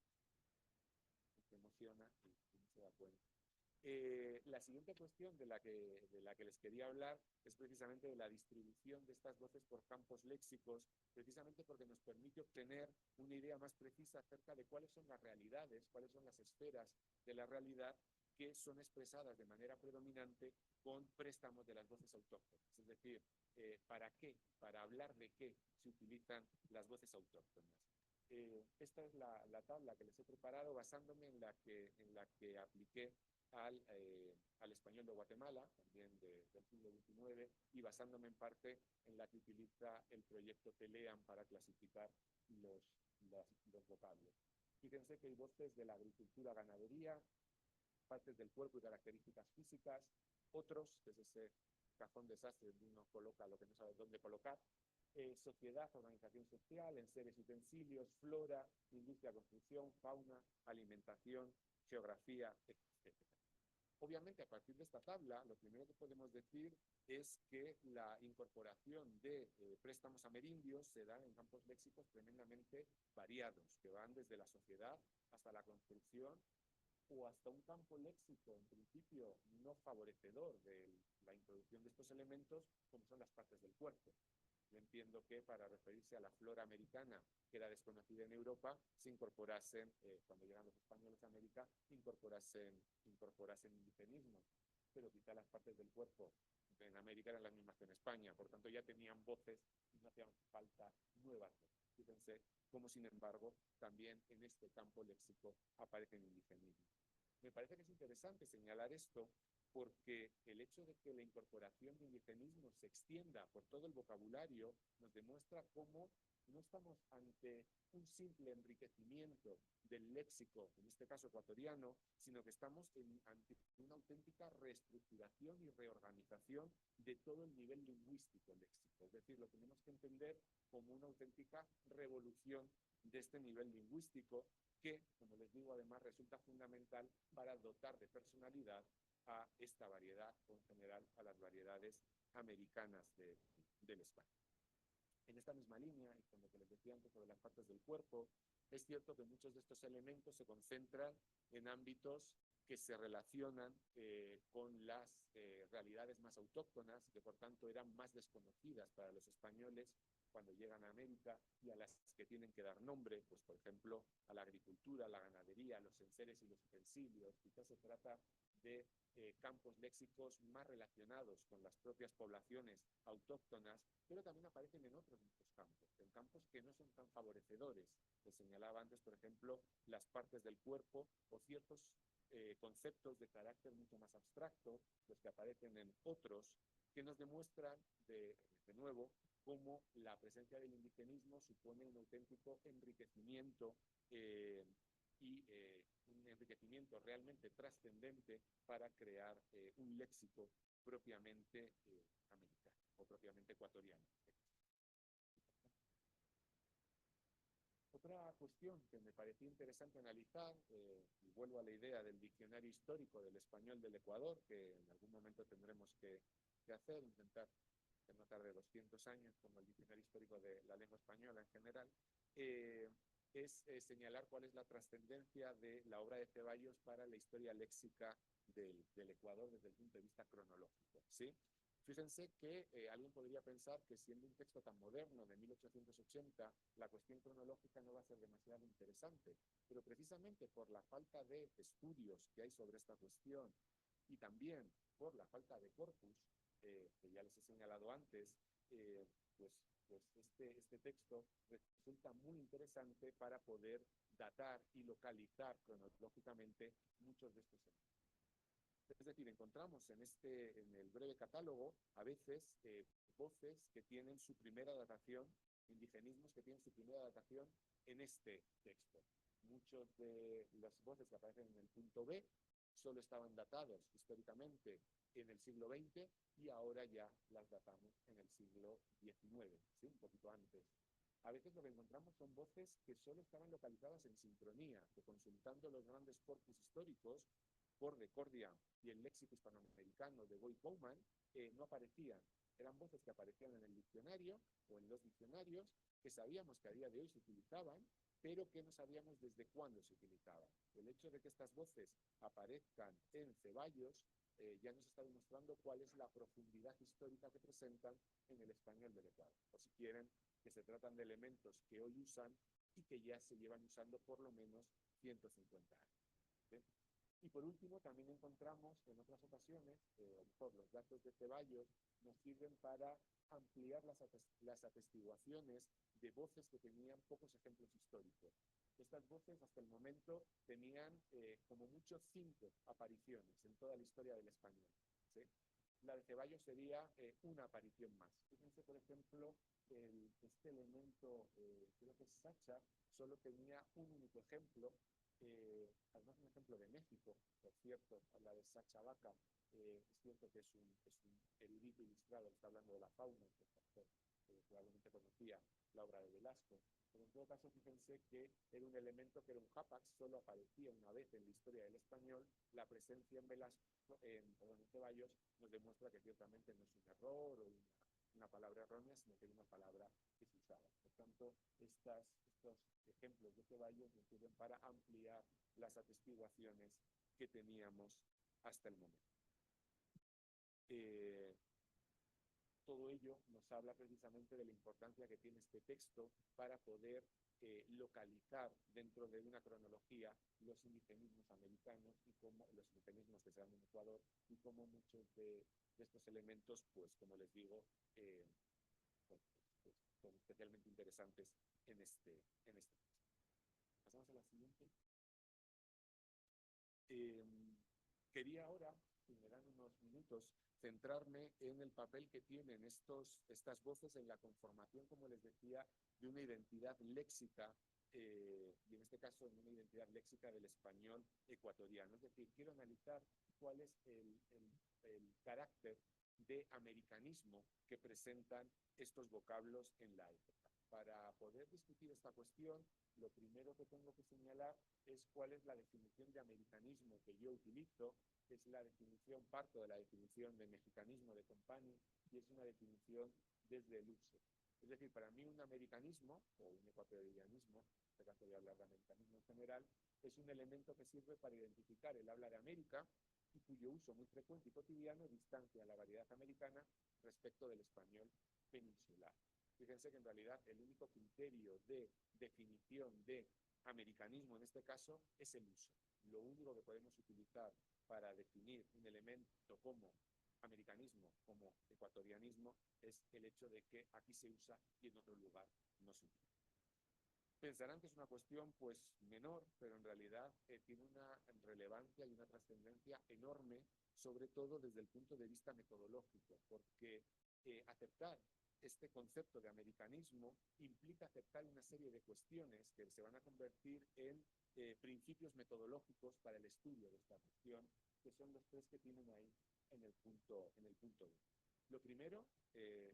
se emociona y no se da cuenta. La siguiente cuestión de la que les quería hablar es precisamente de la distribución de estas voces por campos léxicos, precisamente porque nos permite obtener una idea más precisa acerca de cuáles son las realidades, cuáles son las esferas de la realidad que son expresadas de manera predominante con préstamos de las voces autóctonas. Es decir, ¿para qué? Para hablar de qué se utilizan las voces autóctonas. Esta es la tabla que les he preparado basándome en la que apliqué al español de Guatemala, también del siglo XIX, y basándome en parte en la que utiliza el proyecto TELEAN para clasificar los vocablos. Fíjense que hay voces de la agricultura, ganadería, partes del cuerpo y características físicas, otros, que es ese cajón desastre donde uno coloca lo que no sabe dónde colocar, sociedad, organización social, enseres, utensilios, flora, industria, construcción, fauna, alimentación, geografía, etc. Obviamente, a partir de esta tabla, lo primero que podemos decir es que la incorporación de préstamos amerindios se da en campos léxicos tremendamente variados, que van desde la sociedad hasta la construcción o hasta un campo léxico, en principio, no favorecedor de la introducción de estos elementos, como son las partes del cuerpo. Yo entiendo que para referirse a la flora americana, que era desconocida en Europa, se incorporasen, cuando llegan los españoles a América, incorporasen indigenismos. Pero quizá las partes del cuerpo en América eran las mismas que en España, por tanto ya tenían voces y no hacían falta nuevas voces. Fíjense cómo, sin embargo, también en este campo léxico aparecen indigenismos. Me parece que es interesante señalar esto porque el hecho de que la incorporación de indigenismo se extienda por todo el vocabulario nos demuestra cómo no estamos ante un simple enriquecimiento del léxico, en este caso ecuatoriano, sino que estamos ante una auténtica reestructuración y reorganización de todo el nivel lingüístico léxico. Es decir, lo tenemos que entender como una auténtica revolución de este nivel lingüístico que, como les digo, además resulta fundamental para dotar de personalidad a esta variedad, o en general a las variedades americanas del español. En esta misma línea, y con lo que les decía antes sobre las partes del cuerpo, es cierto que muchos de estos elementos se concentran en ámbitos que se relacionan con las realidades más autóctonas, que por tanto eran más desconocidas para los españoles cuando llegan a América, y a las que tienen que dar nombre, pues por ejemplo, a la agricultura, la ganadería, los enseres y los utensilios. Quizás se trata de campos léxicos más relacionados con las propias poblaciones autóctonas, pero también aparecen en otros muchos campos, en campos que no son tan favorecedores. Les señalaba antes, por ejemplo, las partes del cuerpo o ciertos conceptos de carácter mucho más abstracto, los que aparecen en otros, que nos demuestran de nuevo cómo la presencia del indigenismo supone un auténtico enriquecimiento y un enriquecimiento realmente trascendente para crear un léxico propiamente americano o propiamente ecuatoriano. Otra cuestión que me pareció interesante analizar, y vuelvo a la idea del diccionario histórico del español del Ecuador, que en algún momento tendremos que hacer, intentar que no tarde 200 años, como el diccionario histórico de la lengua española en general, es señalar cuál es la trascendencia de la obra de Ceballos para la historia léxica del Ecuador desde el punto de vista cronológico, ¿sí? Fíjense que alguien podría pensar que siendo un texto tan moderno, de 1880, la cuestión cronológica no va a ser demasiado interesante, pero precisamente por la falta de estudios que hay sobre esta cuestión y también por la falta de corpus, que ya les he señalado antes, pues este texto resulta muy interesante para poder datar y localizar cronológicamente muchos de estos elementos. Es decir, encontramos en el breve catálogo a veces voces que tienen su primera datación, indigenismos que tienen su primera datación en este texto. Muchos de las voces que aparecen en el punto B solo estaban datados históricamente en el siglo XX y ahora ya las datamos en el siglo XIX, ¿sí? Un poquito antes. A veces lo que encontramos son voces que solo estaban localizadas en sincronía, que consultando los grandes corpus históricos, por Recordia y el léxico hispanoamericano de Boyd-Bowman, no aparecían. Eran voces que aparecían en el diccionario o en los diccionarios, que sabíamos que a día de hoy se utilizaban, pero que no sabíamos desde cuándo se utilizaban. El hecho de que estas voces aparezcan en Ceballos ya nos está demostrando cuál es la profundidad histórica que presentan en el español del Ecuador. O si quieren, que se tratan de elementos que hoy usan y que ya se llevan usando por lo menos 150 años. ¿Sí? Y por último, también encontramos en otras ocasiones, mejor los datos de Ceballos nos sirven para ampliar las atestiguaciones de voces que tenían pocos ejemplos históricos. Estas voces hasta el momento tenían como mucho 5 apariciones en toda la historia del español, ¿sí? La de Ceballos sería una aparición más. Fíjense, por ejemplo, este elemento, creo que es Sacha, solo tenía un único ejemplo, además un ejemplo de México, por cierto, la de Sacha Vaca, es cierto que es un erudito ilustrado, está hablando de la fauna, que probablemente conocía la obra de Velasco, pero en todo caso fíjense que era un elemento que era un hapax, solo aparecía una vez en la historia del español. La presencia en Velasco, en Ceballos, nos demuestra que ciertamente no es un error o una palabra errónea, sino que es una palabra que se usaba. Por tanto, estos ejemplos de Ceballos nos sirven para ampliar las atestiguaciones que teníamos hasta el momento. Todo ello nos habla precisamente de la importancia que tiene este texto para poder localizar dentro de una cronología los indigenismos americanos y cómo los indigenismos que se dan en Ecuador y cómo muchos de estos elementos, pues como les digo, pues, son especialmente interesantes en este texto. Pasamos a la siguiente. Quería ahora si me dan unos minutos, centrarme en el papel que tienen estas voces en la conformación, como les decía, de una identidad léxica, y en este caso en una identidad léxica del español ecuatoriano. Es decir, quiero analizar cuál es el carácter de americanismo que presentan estos vocablos en la época. Para poder discutir esta cuestión, lo primero que tengo que señalar es cuál es la definición de americanismo que yo utilizo, que es la definición, parto de la definición de mexicanismo de Company, y es una definición desde el uso. Es decir, para mí un americanismo, o un ecuatorianismo, en este caso voy a hablar de americanismo en general, es un elemento que sirve para identificar el habla de América y cuyo uso muy frecuente y cotidiano distancia a la variedad americana respecto del español peninsular. Fíjense que en realidad el único criterio de definición de americanismo en este caso es el uso. Lo único que podemos utilizar para definir un elemento como americanismo, como ecuatorianismo, es el hecho de que aquí se usa y en otro lugar no se utiliza. Pensarán que es una cuestión pues menor, pero en realidad tiene una relevancia y una trascendencia enorme, sobre todo desde el punto de vista metodológico, porque aceptar este concepto de americanismo implica aceptar una serie de cuestiones que se van a convertir en principios metodológicos para el estudio de esta cuestión, que son los tres que tienen ahí en el punto 1. Lo primero,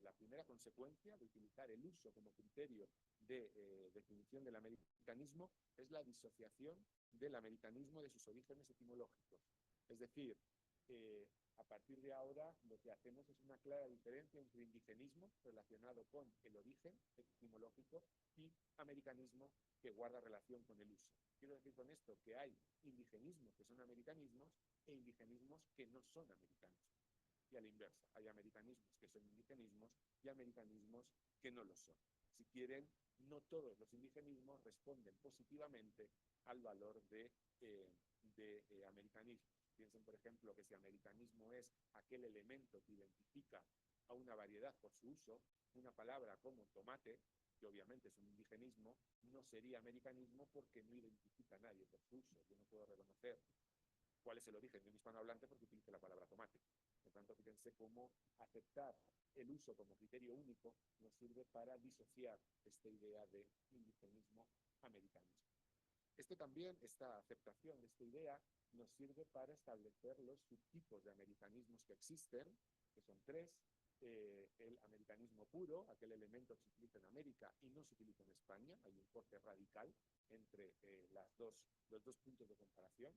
la primera consecuencia de utilizar el uso como criterio de definición del americanismo es la disociación del americanismo de sus orígenes etimológicos. Es decir, a partir de ahora lo que hacemos es una clara diferencia entre indigenismo relacionado con el origen etimológico y americanismo que guarda relación con el uso. Quiero decir con esto que hay indigenismos que son americanismos e indigenismos que no son americanismos. Y a la inversa, hay americanismos que son indigenismos y americanismos que no lo son. Si quieren, no todos los indigenismos responden positivamente al valor de americanismo. Piensen, por ejemplo, que si americanismo es aquel elemento que identifica a una variedad por su uso, una palabra como tomate, que obviamente es un indigenismo, no sería americanismo porque no identifica a nadie por su uso. Yo no puedo reconocer cuál es el origen de un hispanohablante porque utilice la palabra tomate. Por tanto, fíjense cómo aceptar el uso como criterio único nos sirve para disociar esta idea de indigenismo americanismo. Esta aceptación de esta idea nos sirve para establecer los subtipos de americanismos que existen, que son tres. El americanismo puro, aquel elemento que se utiliza en América y no se utiliza en España. Hay un corte radical entre los dos puntos de comparación.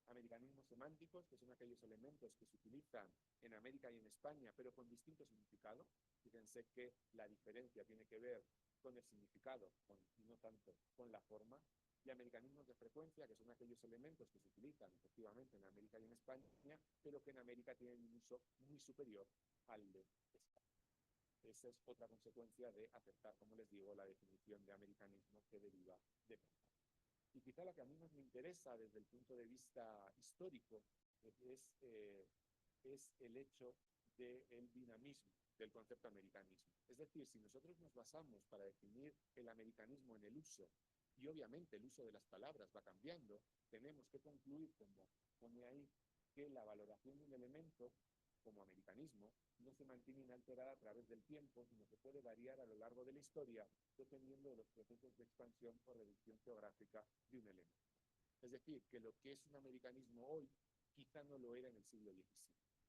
Americanismos semánticos, que son aquellos elementos que se utilizan en América y en España, pero con distinto significado. Fíjense que la diferencia tiene que ver con el significado y no tanto con la forma. Y americanismos de frecuencia, que son aquellos elementos que se utilizan efectivamente en América y en España, pero que en América tienen un uso muy superior al de España. Esa es otra consecuencia de aceptar, como les digo, la definición de americanismo que deriva de Company. Y quizá la que a mí más me interesa desde el punto de vista histórico es el hecho del dinamismo del concepto americanismo. Es decir, si nosotros nos basamos para definir el americanismo en el uso, y obviamente el uso de las palabras va cambiando, tenemos que concluir, como pone ahí, que la valoración de un elemento como americanismo no se mantiene inalterada a través del tiempo, sino que puede variar a lo largo de la historia dependiendo de los procesos de expansión o reducción geográfica de un elemento. Es decir, que lo que es un americanismo hoy quizá no lo era en el siglo XVII.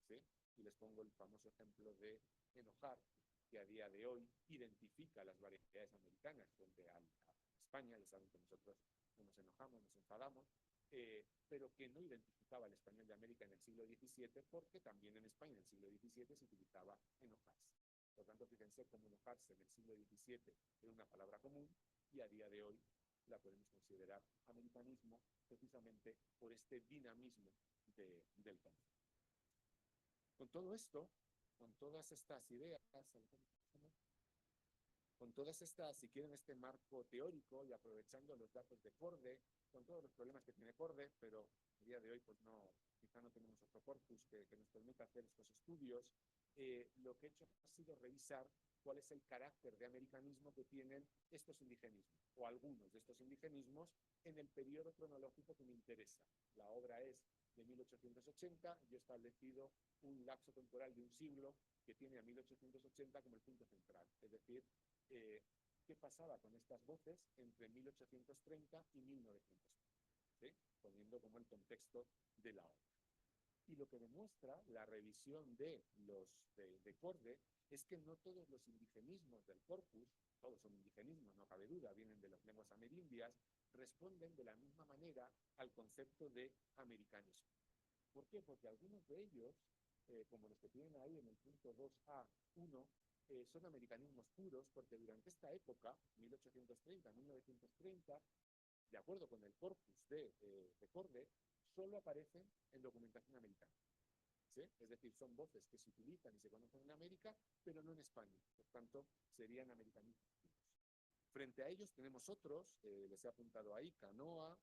¿Sí? Y les pongo el famoso ejemplo de enojar, que a día de hoy identifica las variedades americanas frente a España. Ya saben que nosotros nos enojamos, nos enfadamos, pero que no identificaba el español de América en el siglo XVII, porque también en España en el siglo XVII se utilizaba enojarse. Por tanto, fíjense cómo enojarse en el siglo XVII era una palabra común y a día de hoy la podemos considerar americanismo precisamente por este dinamismo del concepto. Con todo esto, con todas estas ideas, con todas estas, si quieren, este marco teórico y aprovechando los datos de Corde, con todos los problemas que tiene Corde, pero a día de hoy pues no, quizá no tenemos otro corpus que nos permita hacer estos estudios, lo que he hecho ha sido revisar cuál es el carácter de americanismo que tienen estos indigenismos, o algunos de estos indigenismos, en el periodo cronológico que me interesa. La obra es de 1880, yo he establecido un lapso temporal de un siglo que tiene a 1880 como el punto central. Es decir, ¿qué pasaba con estas voces entre 1830 y 1900? ¿Sí? Poniendo como el contexto de la obra. Y lo que demuestra la revisión de Corde es que no todos los indigenismos del corpus, todos son indigenismos, no cabe duda, vienen de las lenguas amerindias, responden de la misma manera al concepto de americanismo. ¿Por qué? Porque algunos de ellos, como los que tienen ahí en el punto 2A1, son americanismos puros, porque durante esta época, 1830-1930, de acuerdo con el corpus de Corde, solo aparecen en documentación americana. ¿Sí? Es decir, son voces que se utilizan y se conocen en América, pero no en España. Por tanto, serían americanismos puros. Frente a ellos tenemos otros, les he apuntado ahí, Canoa,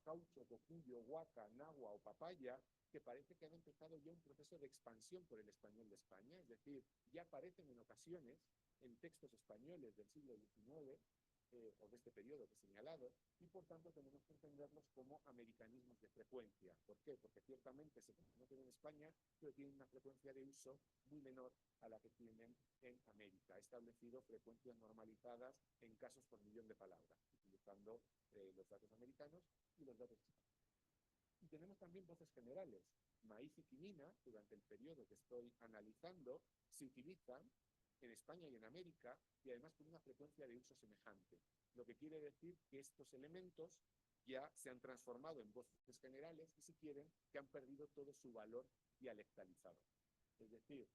Caucho, Cocuyo, Huaca, Nahua o Papaya, que parece que han empezado ya un proceso de expansión por el español de España, es decir, ya aparecen en ocasiones en textos españoles del siglo XIX, o de este periodo que he señalado, y por tanto tenemos que entenderlos como americanismos de frecuencia. ¿Por qué? Porque ciertamente se conocen en España, pero tienen una frecuencia de uso muy menor a la que tienen en América. He establecido frecuencias normalizadas en casos por millón de palabras, utilizando los datos americanos y los datos españoles. Y tenemos también voces generales. Maíz y quinina, durante el periodo que estoy analizando, se utilizan en España y en América, y además con una frecuencia de uso semejante. Lo que quiere decir que estos elementos ya se han transformado en voces generales y, si quieren, que han perdido todo su valor dialectalizado. Es decir,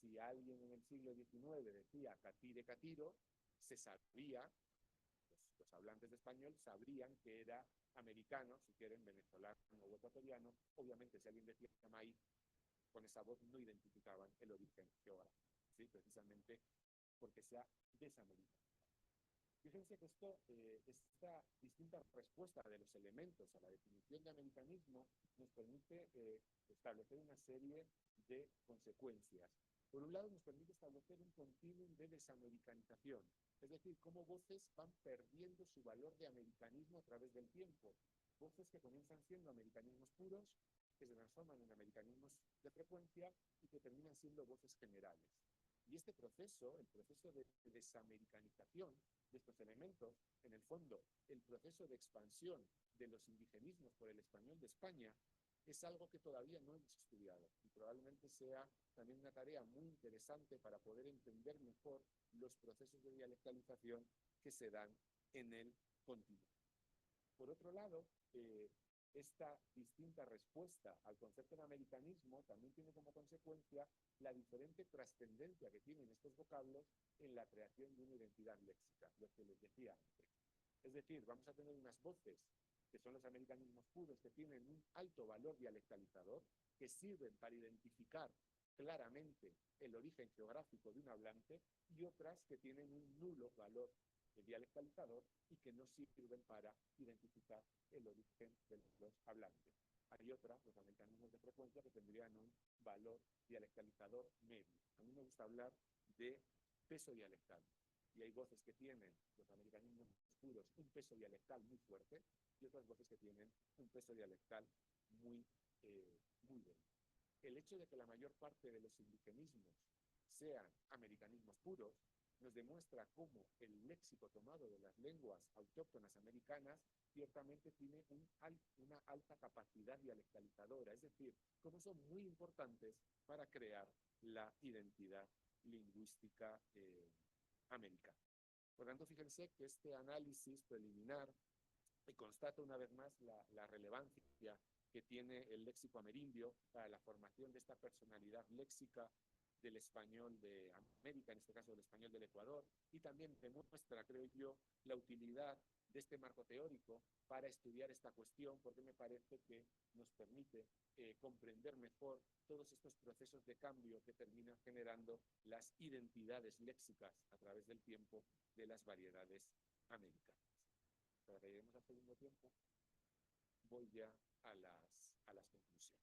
si alguien en el siglo XIX decía catire, catiro, se sabía, los hablantes de español sabrían que era americano, si quieren, venezolano o ecuatoriano. Obviamente, si alguien decía maíz, con esa voz no identificaban el origen geográfico, ¿sí? Precisamente porque se ha desamericano. Fíjense que esta distinta respuesta de los elementos a la definición de americanismo nos permite establecer una serie de consecuencias. Por un lado, nos permite establecer un continuum de desamericanización, es decir, cómo voces van perdiendo su valor de americanismo a través del tiempo. Voces que comienzan siendo americanismos puros, que se transforman en americanismos de frecuencia y que terminan siendo voces generales. Y este proceso, el proceso de desamericanización de estos elementos, en el fondo, el proceso de expansión de los indigenismos por el español de España, es algo que todavía no hemos estudiado y probablemente sea también una tarea muy interesante para poder entender mejor los procesos de dialectalización que se dan en el continuo. Por otro lado, esta distinta respuesta al concepto de americanismo también tiene como consecuencia la diferente trascendencia que tienen estos vocablos en la creación de una identidad léxica, lo que les decía antes. Es decir, vamos a tener unas voces que son los americanismos puros, que tienen un alto valor dialectalizador, que sirven para identificar claramente el origen geográfico de un hablante, y otras que tienen un nulo valor dialectalizador y que no sirven para identificar el origen de los hablantes. Hay otras, los americanismos de frecuencia, que tendrían un valor dialectalizador medio. A mí me gusta hablar de peso dialectal. Y hay voces que tienen, los americanismos puros, un peso dialectal muy fuerte, y otras voces que tienen un peso dialectal muy débil. El hecho de que la mayor parte de los indigenismos sean americanismos puros nos demuestra cómo el léxico tomado de las lenguas autóctonas americanas ciertamente tiene una alta capacidad dialectalizadora, es decir, cómo son muy importantes para crear la identidad lingüística americana. Por tanto, fíjense que este análisis preliminar constata una vez más la relevancia que tiene el léxico amerindio para la formación de esta personalidad léxica del español de América, en este caso del español del Ecuador, y también demuestra, creo yo, la utilidad de este marco teórico para estudiar esta cuestión, porque me parece que nos permite comprender mejor todos estos procesos de cambio que terminan generando las identidades léxicas a través del tiempo de las variedades americanas. Para que lleguemos al segundo tiempo, voy ya a las conclusiones.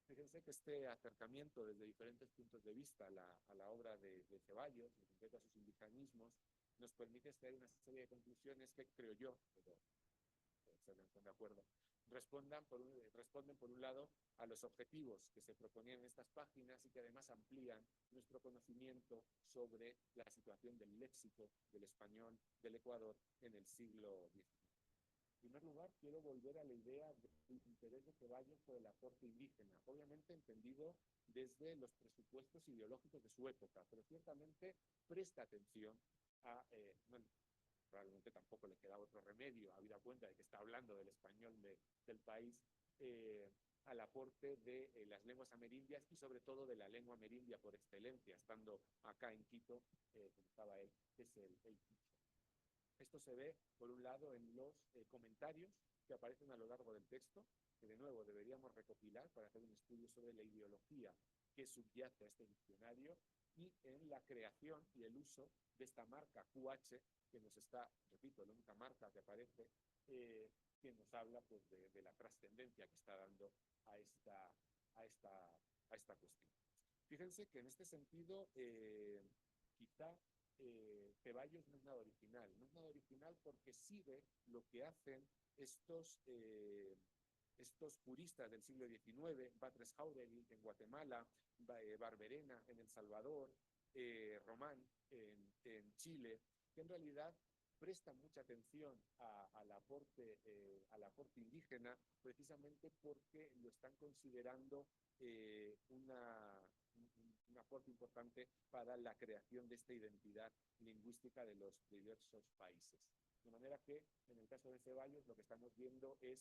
Fíjense que este acercamiento desde diferentes puntos de vista a la obra de Ceballos, en concreto a sus indigenismos, nos permite extraer una serie de conclusiones que creo yo, pero se están de acuerdo, responden por un lado a los objetivos que se proponían en estas páginas y que además amplían nuestro conocimiento sobre la situación del léxico del español del Ecuador en el siglo XIX. En primer lugar, quiero volver a la idea del interés de Ceballos por el aporte indígena, obviamente entendido desde los presupuestos ideológicos de su época, pero ciertamente presta atención a, bueno, probablemente tampoco le queda otro remedio, habida cuenta de que está hablando del español del país, al aporte de las lenguas amerindias y sobre todo de la lengua amerindia por excelencia, estando acá en Quito, como estaba él, que es el quichua. Esto se ve, por un lado, en los comentarios que aparecen a lo largo del texto, que de nuevo deberíamos recopilar para hacer un estudio sobre la ideología que subyace a este diccionario, y en la creación y el uso de esta marca QH, que nos está, repito, la única marca que aparece, que nos habla pues, de la trascendencia que está dando a esta cuestión. Fíjense que en este sentido, quizá Ceballos no es nada original. No es nada original porque sigue lo que hacen estos puristas del siglo XIX, Batres Jauregui en Guatemala, Barberena en El Salvador, Román en Chile, que en realidad prestan mucha atención al aporte indígena precisamente porque lo están considerando un aporte importante para la creación de esta identidad lingüística de los diversos países. De manera que, en el caso de Ceballos, lo que estamos viendo es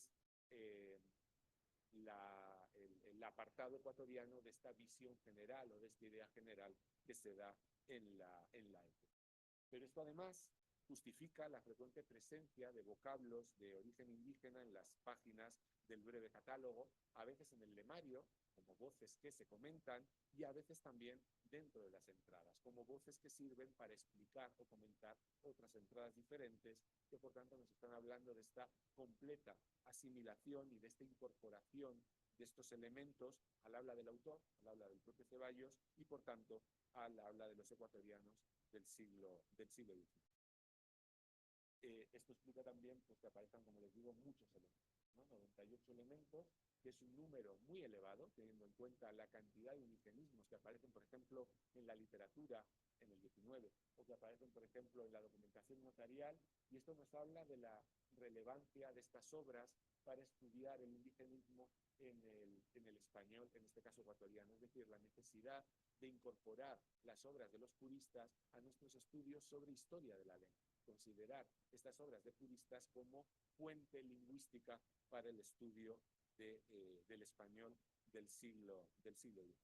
el apartado ecuatoriano de esta visión general o de esta idea general que se da en la época. Pero esto además justifica la frecuente presencia de vocablos de origen indígena en las páginas del breve catálogo, a veces en el lemario, como voces que se comentan, y a veces también dentro de las entradas, como voces que sirven para explicar o comentar otras entradas diferentes, que por tanto nos están hablando de esta completa asimilación y de esta incorporación de estos elementos al habla del autor, al habla del propio Ceballos, y por tanto al habla de los ecuatorianos del siglo XIX. Esto explica también pues, que aparezcan, como les digo, muchos elementos, ¿no? 98 elementos, que es un número muy elevado, teniendo en cuenta la cantidad de indigenismos que aparecen, por ejemplo, en la literatura en el XIX, o que aparecen, por ejemplo, en la documentación notarial, y esto nos habla de la relevancia de estas obras para estudiar el indigenismo en el español, en este caso ecuatoriano, es decir, la necesidad de incorporar las obras de los puristas a nuestros estudios sobre historia de la lengua, considerar estas obras de puristas como fuente lingüística para el estudio del español del siglo XIX.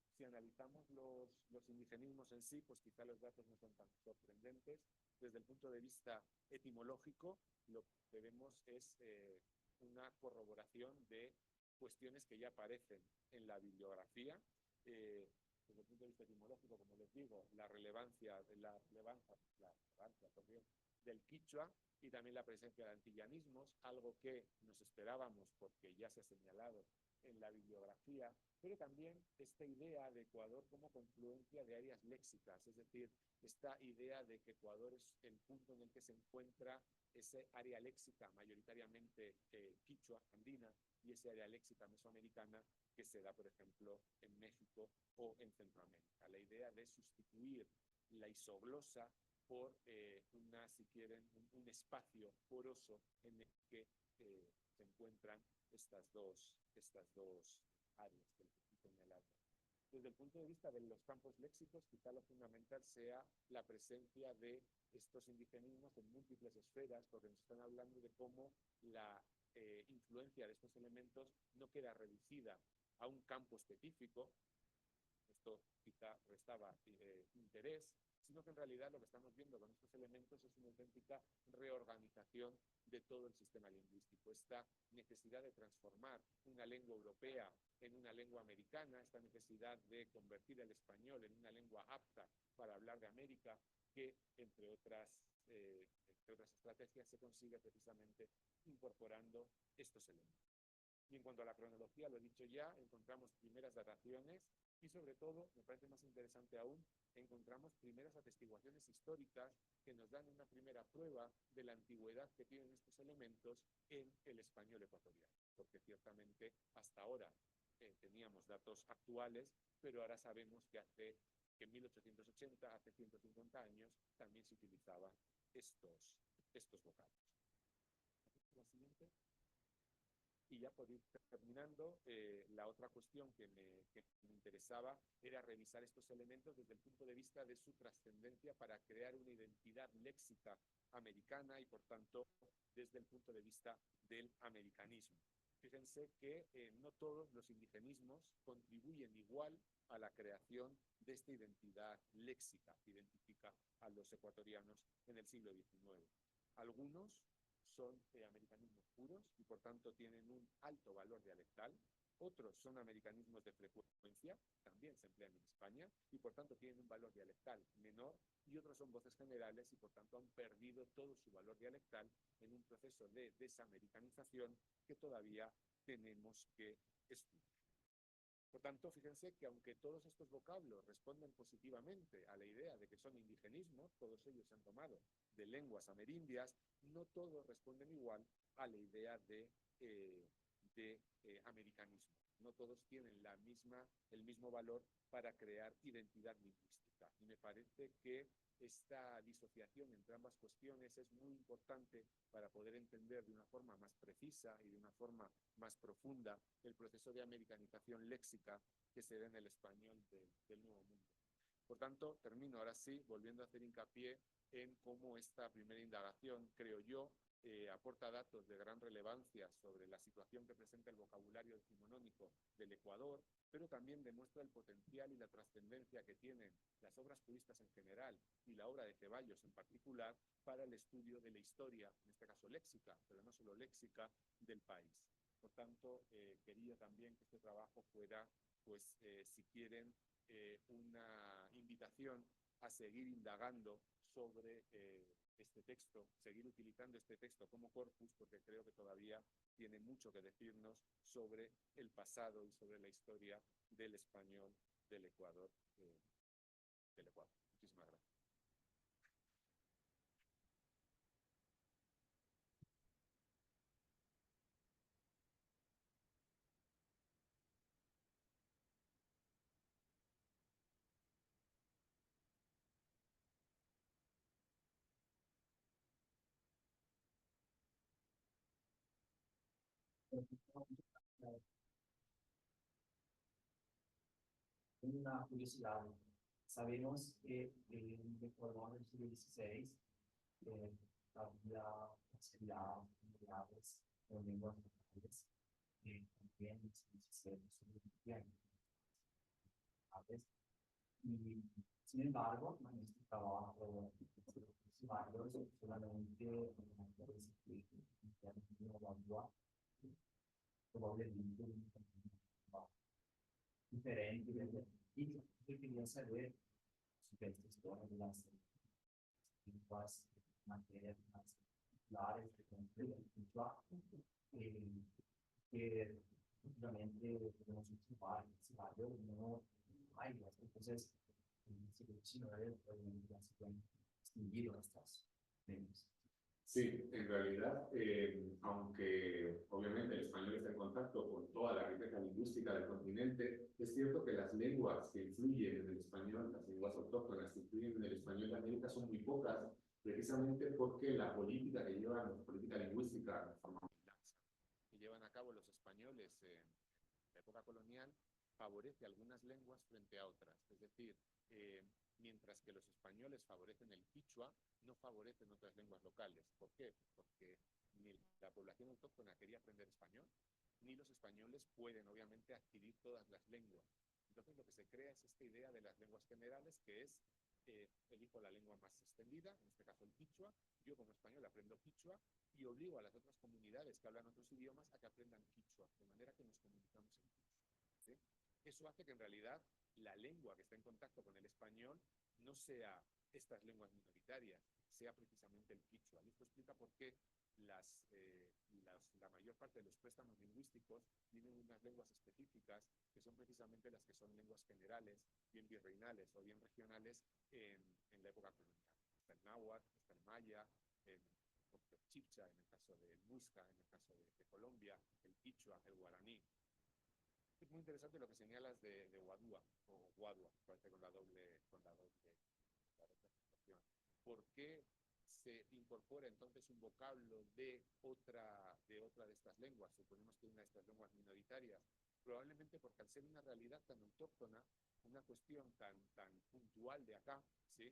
Si analizamos los indigenismos en sí, pues quizá los datos no son tan sorprendentes. Desde el punto de vista etimológico, lo que vemos es una corroboración de cuestiones que ya aparecen en la bibliografía. Desde el punto de vista etimológico, como les digo, la relevancia del quichua y también la presencia de antillanismos, algo que nos esperábamos porque ya se ha señalado en la bibliografía, pero también esta idea de Ecuador como confluencia de áreas léxicas, es decir, esta idea de que Ecuador es el punto en el que se encuentra ese área léxica mayoritariamente quichua, andina, y ese área léxica mesoamericana que se da, por ejemplo, en México o en Centroamérica. La idea de sustituir la isoglosa por si quieren, un espacio poroso en el que se encuentran estas dos áreas que les he señalado. Desde el punto de vista de los campos léxicos, quizá lo fundamental sea la presencia de estos indigenismos en múltiples esferas, porque nos están hablando de cómo la influencia de estos elementos no queda reducida a un campo específico. Esto quizá restaba interés, sino que en realidad lo que estamos viendo con estos elementos es una auténtica reorganización de todo el sistema lingüístico. Esta necesidad de transformar una lengua europea en una lengua americana, esta necesidad de convertir el español en una lengua apta para hablar de América, que entre otras estrategias se consigue precisamente incorporando estos elementos. Y en cuanto a la cronología, lo he dicho ya, encontramos primeras dataciones Y sobre todo, me parece más interesante aún, encontramos primeras atestiguaciones históricas que nos dan una primera prueba de la antigüedad que tienen estos elementos en el español ecuatoriano, porque ciertamente hasta ahora teníamos datos actuales, pero ahora sabemos que en 1880, hace 150 años, también se utilizaban estos vocablos. La siguiente. Y ya por ir terminando, la otra cuestión que me interesaba era revisar estos elementos desde el punto de vista de su trascendencia para crear una identidad léxica americana y, por tanto, desde el punto de vista del americanismo. Fíjense que no todos los indigenismos contribuyen igual a la creación de esta identidad léxica que identifica a los ecuatorianos en el siglo XIX. Algunos son americanismos puros y por tanto tienen un alto valor dialectal. Otros son americanismos de frecuencia, también se emplean en España y por tanto tienen un valor dialectal menor, y otros son voces generales y por tanto han perdido todo su valor dialectal en un proceso de desamericanización que todavía tenemos que estudiar. Por tanto, fíjense que aunque todos estos vocablos responden positivamente a la idea de que son indigenismos, todos ellos se han tomado de lenguas amerindias, no todos responden igual a la idea de americanismo. No todos tienen el mismo valor para crear identidad lingüística. Y me parece que esta disociación entre ambas cuestiones es muy importante para poder entender de una forma más precisa y de una forma más profunda el proceso de americanización léxica que se da en el español del Nuevo Mundo. Por tanto, termino ahora sí volviendo a hacer hincapié en cómo esta primera indagación, creo yo, aporta datos de gran relevancia sobre la situación que presenta el vocabulario decimonónico del Ecuador, pero también demuestra el potencial y la trascendencia que tienen las obras puristas en general y la obra de Ceballos en particular para el estudio de la historia, en este caso léxica, pero no solo léxica, del país. Por tanto, quería también que este trabajo fuera, pues, si quieren, una invitación a seguir indagando sobre este texto, seguir utilizando este texto como corpus, porque creo que todavía tiene mucho que decirnos sobre el pasado y sobre la historia del español del Ecuador. Muchísimas gracias. Una curiosidad. Sabemos que en Ecuador en el siglo XVI había posibilidades con lenguas locales, también en el siglo XVII y sin embargo, en este trabajo varios solamente probablemente diferente. Y yo quería saber sobre esta historia de las lenguas materias más populares, por ejemplo, el quechua, que obviamente podemos observar no hay más. Entonces, en el siglo XIX, obviamente ya se pueden extinguir estas lenguas. Sí, en realidad, aunque obviamente el español está en contacto con toda la riqueza lingüística del continente, es cierto que las lenguas que influyen en el español, las lenguas autóctonas que influyen en el español de América son muy pocas, precisamente porque la política que llevan, la política lingüística, la forma que llevan a cabo los españoles en la época colonial, favorece algunas lenguas frente a otras. Es decir, mientras que los españoles favorecen el quichua, no favorecen otras lenguas locales. ¿Por qué? Porque ni la población autóctona quería aprender español, ni los españoles pueden, obviamente, adquirir todas las lenguas. Entonces, lo que se crea es esta idea de las lenguas generales, que es, elijo la lengua más extendida, en este caso el quichua, yo como español aprendo quichua y obligo a las otras comunidades que hablan otros idiomas a que aprendan quichua, de manera que nos comunicamos en quichua. ¿Sí? Eso hace que en realidad la lengua que está en contacto con el español no sea estas lenguas minoritarias, sea precisamente el quichua. Y esto explica por qué la mayor parte de los préstamos lingüísticos tienen unas lenguas específicas que son precisamente las que son lenguas generales, bien virreinales o bien regionales en la época colonial. Está el náhuatl, está el maya, el chibcha en el caso del muisca, en el caso de Colombia, el quichua, el guaraní. Es muy interesante lo que señalas de Wadua, o Wadua, parece con la doble acentuación. ¿Por qué se incorpora entonces un vocablo de otra de estas lenguas? Suponemos que una de estas lenguas minoritarias, probablemente porque al ser una realidad tan autóctona, una cuestión tan puntual de acá, ¿sí?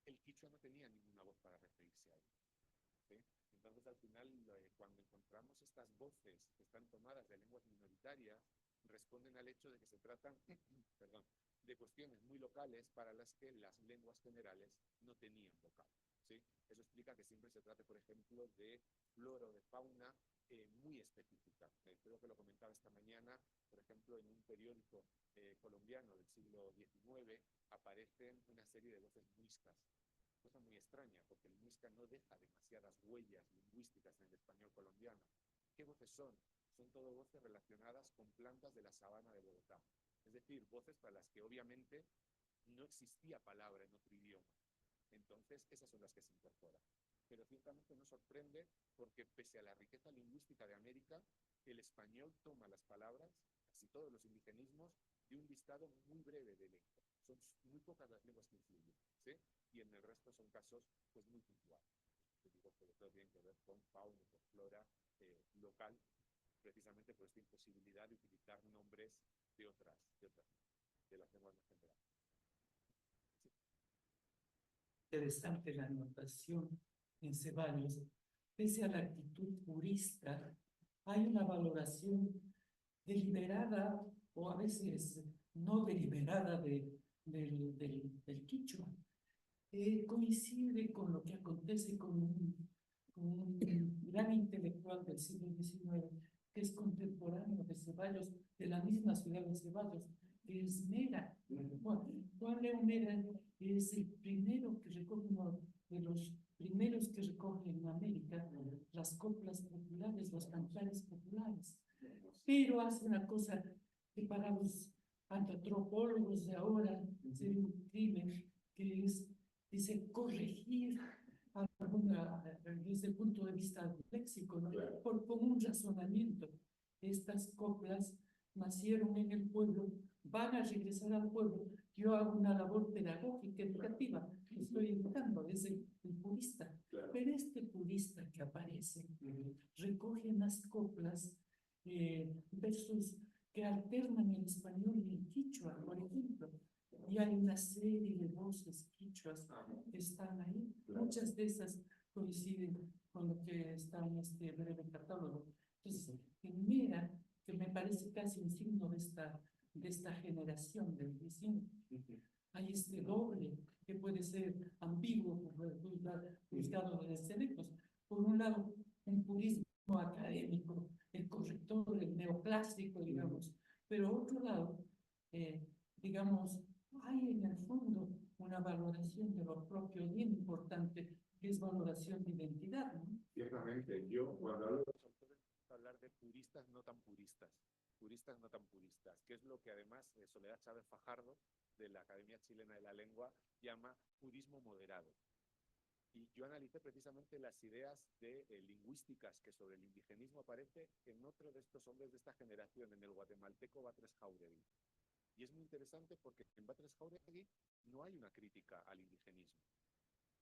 El quichua no tenía ninguna voz para referirse a él, ¿sí? Entonces, al final, cuando encontramos estas voces que están tomadas de lenguas minoritarias, responden al hecho de que se tratan perdón, de cuestiones muy locales para las que las lenguas generales no tenían vocablo, ¿sí? Eso explica que siempre se trate, por ejemplo, de flora o de fauna muy específica. Creo que lo comentaba esta mañana, por ejemplo, en un periódico colombiano del siglo XIX aparecen una serie de voces muiscas. Cosa muy extraña, porque el muisca no deja demasiadas huellas lingüísticas en el español colombiano. ¿Qué voces son? Son todo voces relacionadas con plantas de la sabana de Bogotá. Es decir, voces para las que obviamente no existía palabra en otro idioma. Entonces, esas son las que se incorporan. Pero ciertamente nos sorprende porque pese a la riqueza lingüística de América, el español toma las palabras, casi todos los indigenismos, de un listado muy breve de lenguas. Son muy pocas las lenguas que influyen, ¿sí? Y en el resto son casos pues muy puntuales. Te digo que todo tiene que ver con fauna y con flora local, precisamente por esta imposibilidad de utilizar nombres de las lenguas más generales. Sí. Interesante la anotación en Ceballos. Pese a la actitud purista, hay una valoración deliberada o a veces no deliberada del quichua. Coincide con lo que acontece con un gran intelectual del siglo XIX, que es contemporáneo de Ceballos, de la misma ciudad de Ceballos, que es Mera. Juan León Mera es el primero que recoge, uno de los primeros que recoge en América las coplas populares, los cantares populares. Pero hace una cosa que para los antropólogos de ahora sería un crimen, que es, dice, corregir desde el punto de vista del léxico, ¿no? Por un razonamiento. Estas coplas nacieron en el pueblo, van a regresar al pueblo. Yo hago una labor pedagógica, educativa, estoy educando, es el purista. Pero este purista que aparece recoge unas coplas, versos que alternan el español y el quichua, por ejemplo. Y hay una serie de voces quichuas que están ahí. Muchas de esas coinciden con lo que está en este breve catálogo. Entonces, en Mera, que me parece casi un signo de esta generación del 19, hay este doble que puede ser ambiguo, juzgado desde lejos. Por un lado, un purismo académico, el corrector, el neoclásico, digamos, pero otro lado, digamos, hay en el fondo una valoración de lo propio bien importante, que es valoración de identidad, ¿no? Ciertamente, yo cuando hablo de los autores, hablar de puristas no tan puristas, que es lo que además Soledad Chávez Fajardo, de la Academia Chilena de la Lengua, llama purismo moderado. Y yo analicé precisamente las ideas lingüísticas que sobre el indigenismo aparece en otro de estos hombres de esta generación, en el guatemalteco Batres Jauregui. Y es muy interesante porque en Batres Jauregui no hay una crítica al indigenismo.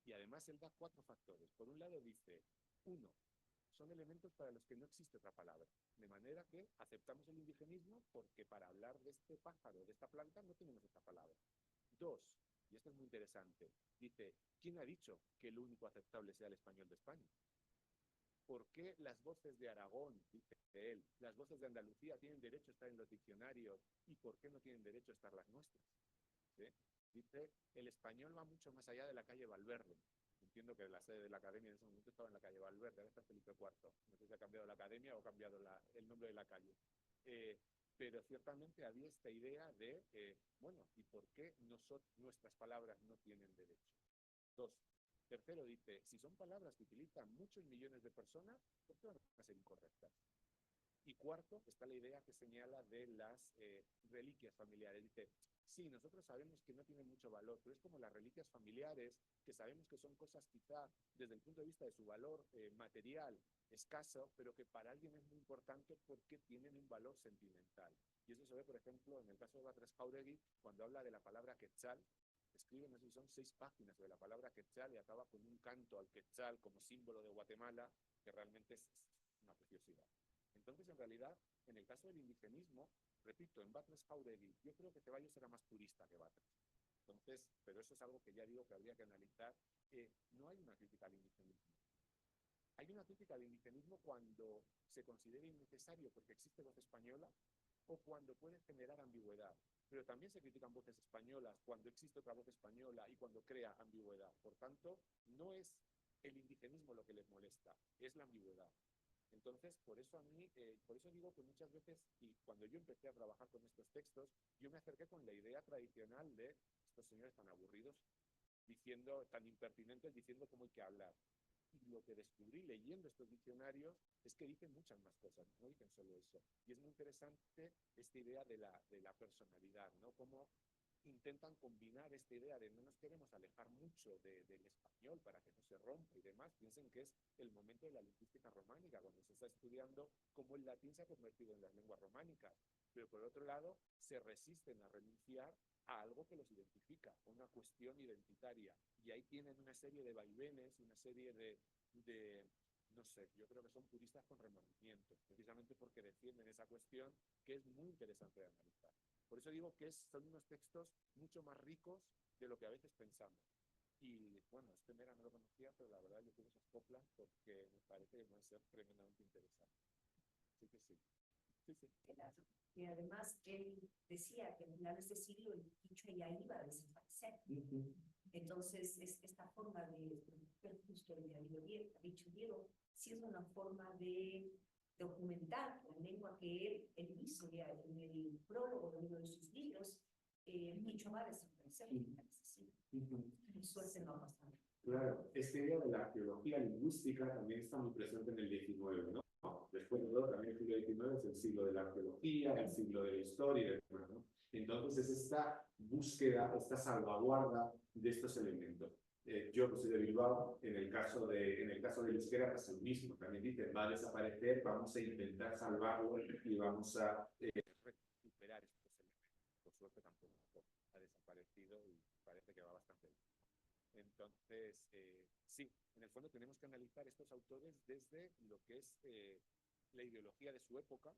Y además él da 4 factores. Por un lado dice, 1, son elementos para los que no existe otra palabra. De manera que aceptamos el indigenismo porque para hablar de este pájaro, de esta planta, no tenemos otra palabra. 2, y esto es muy interesante, dice, ¿quién ha dicho que lo único aceptable sea el español de España? ¿Por qué las voces de Aragón, dice él, las voces de Andalucía tienen derecho a estar en los diccionarios y por qué no tienen derecho a estar las nuestras? ¿Sí? Dice, el español va mucho más allá de la calle Valverde. Entiendo que la sede de la academia en ese momento estaba en la calle Valverde, ahora está Felipe IV. No sé si ha cambiado la academia o ha cambiado el nombre de la calle. Pero ciertamente había esta idea de, bueno, ¿y por qué nuestras palabras no tienen derecho? 2, Tercero, dice, si son palabras que utilizan muchos millones de personas, ¿por qué van a ser incorrectas? Y cuarto, está la idea que señala de las reliquias familiares. Dice, sí, nosotros sabemos que no tienen mucho valor, pero es como las reliquias familiares, que sabemos que son cosas quizá desde el punto de vista de su valor material escaso, pero que para alguien es muy importante porque tienen un valor sentimental. Y eso se ve, por ejemplo, en el caso de Batres Jauregui, cuando habla de la palabra quetzal, escribe, no sé si son 6 páginas de la palabra quetzal y acaba con un canto al quetzal como símbolo de Guatemala, que realmente es una preciosidad. Entonces, en realidad, en el caso del indigenismo, repito, en Batres Jauregui, yo creo que Ceballos era más purista que Batres. Entonces, pero eso es algo que ya digo que habría que analizar. No hay una crítica al indigenismo. Hay una crítica al indigenismo cuando se considera innecesario porque existe voz española o cuando puede generar ambigüedad. Pero también se critican voces españolas cuando existe otra voz española y cuando crea ambigüedad. Por tanto, no es el indigenismo lo que les molesta, es la ambigüedad. Entonces, por eso a mí, por eso digo que muchas veces, y cuando yo empecé a trabajar con estos textos, yo me acerqué con la idea tradicional de estos señores tan aburridos, diciendo, tan impertinentes, diciendo cómo hay que hablar. Y lo que descubrí leyendo estos diccionarios es que dicen muchas más cosas, no dicen solo eso. Y es muy interesante esta idea de la personalidad, ¿no? Cómo intentan combinar esta idea de no nos queremos alejar mucho del español para que no se rompa y demás. Piensen que es el momento de la lingüística románica, cuando se está estudiando cómo el latín se ha convertido en las lenguas románicas. Pero por otro lado, se resisten a renunciar a algo que los identifica, una cuestión identitaria. Y ahí tienen una serie de vaivenes, una serie de no sé, yo creo que son puristas con remordimiento, precisamente porque defienden esa cuestión que es muy interesante de analizar. Por eso digo que son unos textos mucho más ricos de lo que a veces pensamos. Y bueno, este Mera no lo conocía, pero la verdad yo quiero esas coplas porque me parece que pueden ser tremendamente interesantes. Así que sí. Sí, sí. Y además él decía que en finales de siglo el dicho ya iba a desaparecer. Entonces, esta forma de justo el dicho Diego, sí es una forma de documentar la lengua que él hizo ya en el prólogo de uno de sus libros. El dicho va a desaparecer. Y suerte no ha pasado. Claro, esta idea de la arqueología lingüística también está muy presente en el XIX, ¿no? Después de todo, también el siglo XIX es el siglo de la arqueología, el siglo de la historia y demás, ¿no? Entonces es esta búsqueda, esta salvaguarda de estos elementos. Yo que soy de Bilbao, en el caso del euskera pasa lo mismo, también dicen, va a desaparecer, vamos a intentar salvarlo y vamos a recuperar estos elementos. Por suerte tampoco ha desaparecido y parece que va bastante bien. Entonces, sí, en el fondo tenemos que analizar estos autores desde lo que es la ideología de su época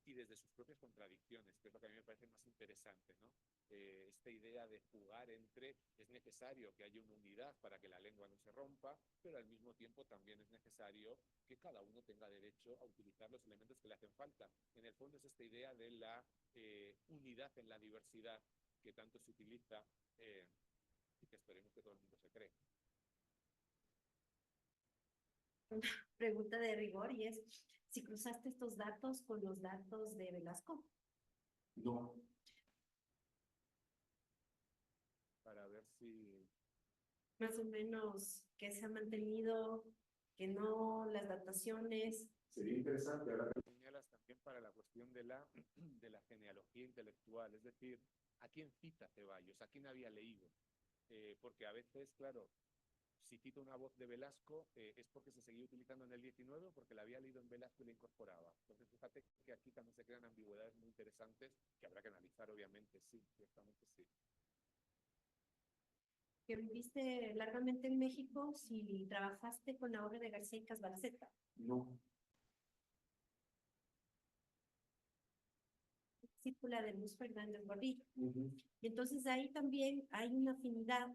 y desde sus propias contradicciones, que es lo que a mí me parece más interesante, ¿no? Esta idea de jugar entre, es necesario que haya una unidad para que la lengua no se rompa, pero al mismo tiempo también es necesario que cada uno tenga derecho a utilizar los elementos que le hacen falta. En el fondo es esta idea de la unidad en la diversidad que tanto se utiliza y que esperemos que todo el mundo se cree. Una pregunta de rigor y es si cruzaste estos datos con los datos de Velasco. No. Para ver si Más o menos que se ha mantenido, que no, las dataciones. sería interesante ahora que señalas también para la cuestión de la genealogía intelectual, es decir, ¿a quién cita Ceballos? ¿A quién había leído? Porque a veces, claro, si cito una voz de Velasco, es porque se seguía utilizando en el 19 o porque la había leído en Velasco y la incorporaba. Entonces, fíjate que aquí también se crean ambigüedades muy interesantes que habrá que analizar, obviamente, sí, ciertamente sí. Que viviste largamente en México, si trabajaste con la obra de García y Casbalceta. No. Discípula de Luz Fernández Gordillo. Y entonces ahí también hay una afinidad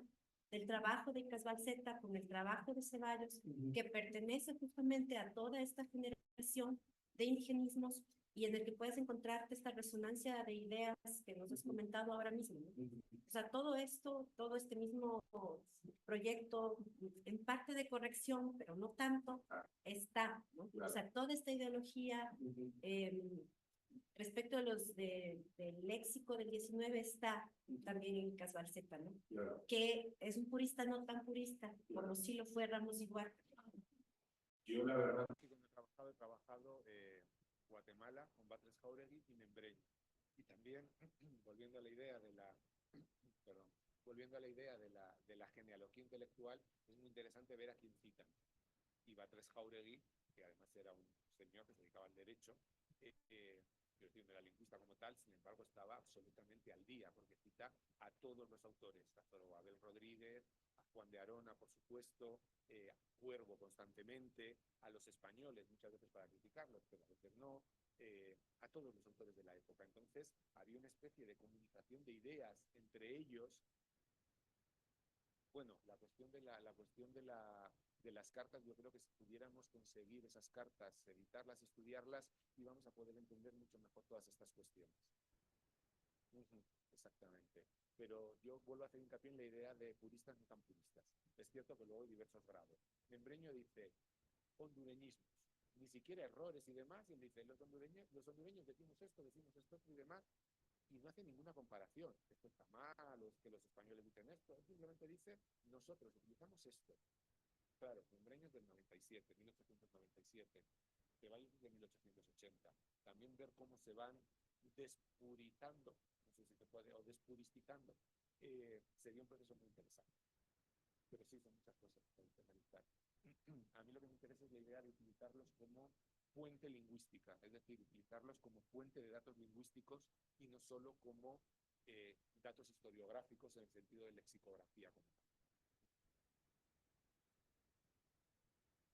del trabajo de Casbalceta con el trabajo de Ceballos, que pertenece justamente a toda esta generación de indigenismos y en el que puedes encontrarte esta resonancia de ideas que nos has comentado ahora mismo, ¿no? O sea, todo esto, todo este mismo proyecto, en parte de corrección, pero no tanto, está, ¿no? O sea, toda esta ideología respecto a los del léxico del 19 está también en Casbarceta, ¿no? Claro. Que es un purista no tan purista, como si lo fue Ramos igual. Yo la verdad Aquí donde he trabajado Guatemala con Batres Jauregui y Membreño. Y también, volviendo a la idea de la, perdón, volviendo a la idea de la genealogía intelectual, es muy interesante ver a quién citan. Y Batres Jauregui, que además era un señor que se dedicaba al derecho, yo entiendo la lingüista como tal, sin embargo estaba absolutamente al día, porque cita a todos los autores, a Abel Rodríguez, a Juan de Arona, por supuesto, a Cuervo constantemente, a los españoles, muchas veces para criticarlos, pero a veces no, a todos los autores de la época. Entonces había una especie de comunicación de ideas entre ellos. Bueno, la cuestión de las cartas, yo creo que si pudiéramos conseguir esas cartas, editarlas, estudiarlas, íbamos a poder entender mucho mejor todas estas cuestiones. Exactamente. Pero yo vuelvo a hacer hincapié en la idea de puristas no tan puristas. Es cierto que luego hay diversos grados. Membreño dice hondureñismos, ni siquiera errores y demás, y él dice los hondureños decimos esto y demás, y no hace ninguna comparación. Esto está mal, o que los españoles dicen esto. Él simplemente dice, nosotros utilizamos esto. Claro, Membreño es del 97, 1897, Ceballos es de 1880. También ver cómo se van despuritando, no sé si se puede, o despuristicando, sería un proceso muy interesante. Pero sí, son muchas cosas que hay que analizar. A mí lo que me interesa es la idea de utilizarlos como fuente lingüística, es decir, utilizarlos como fuente de datos lingüísticos y no solo como datos historiográficos en el sentido de lexicografía como tal.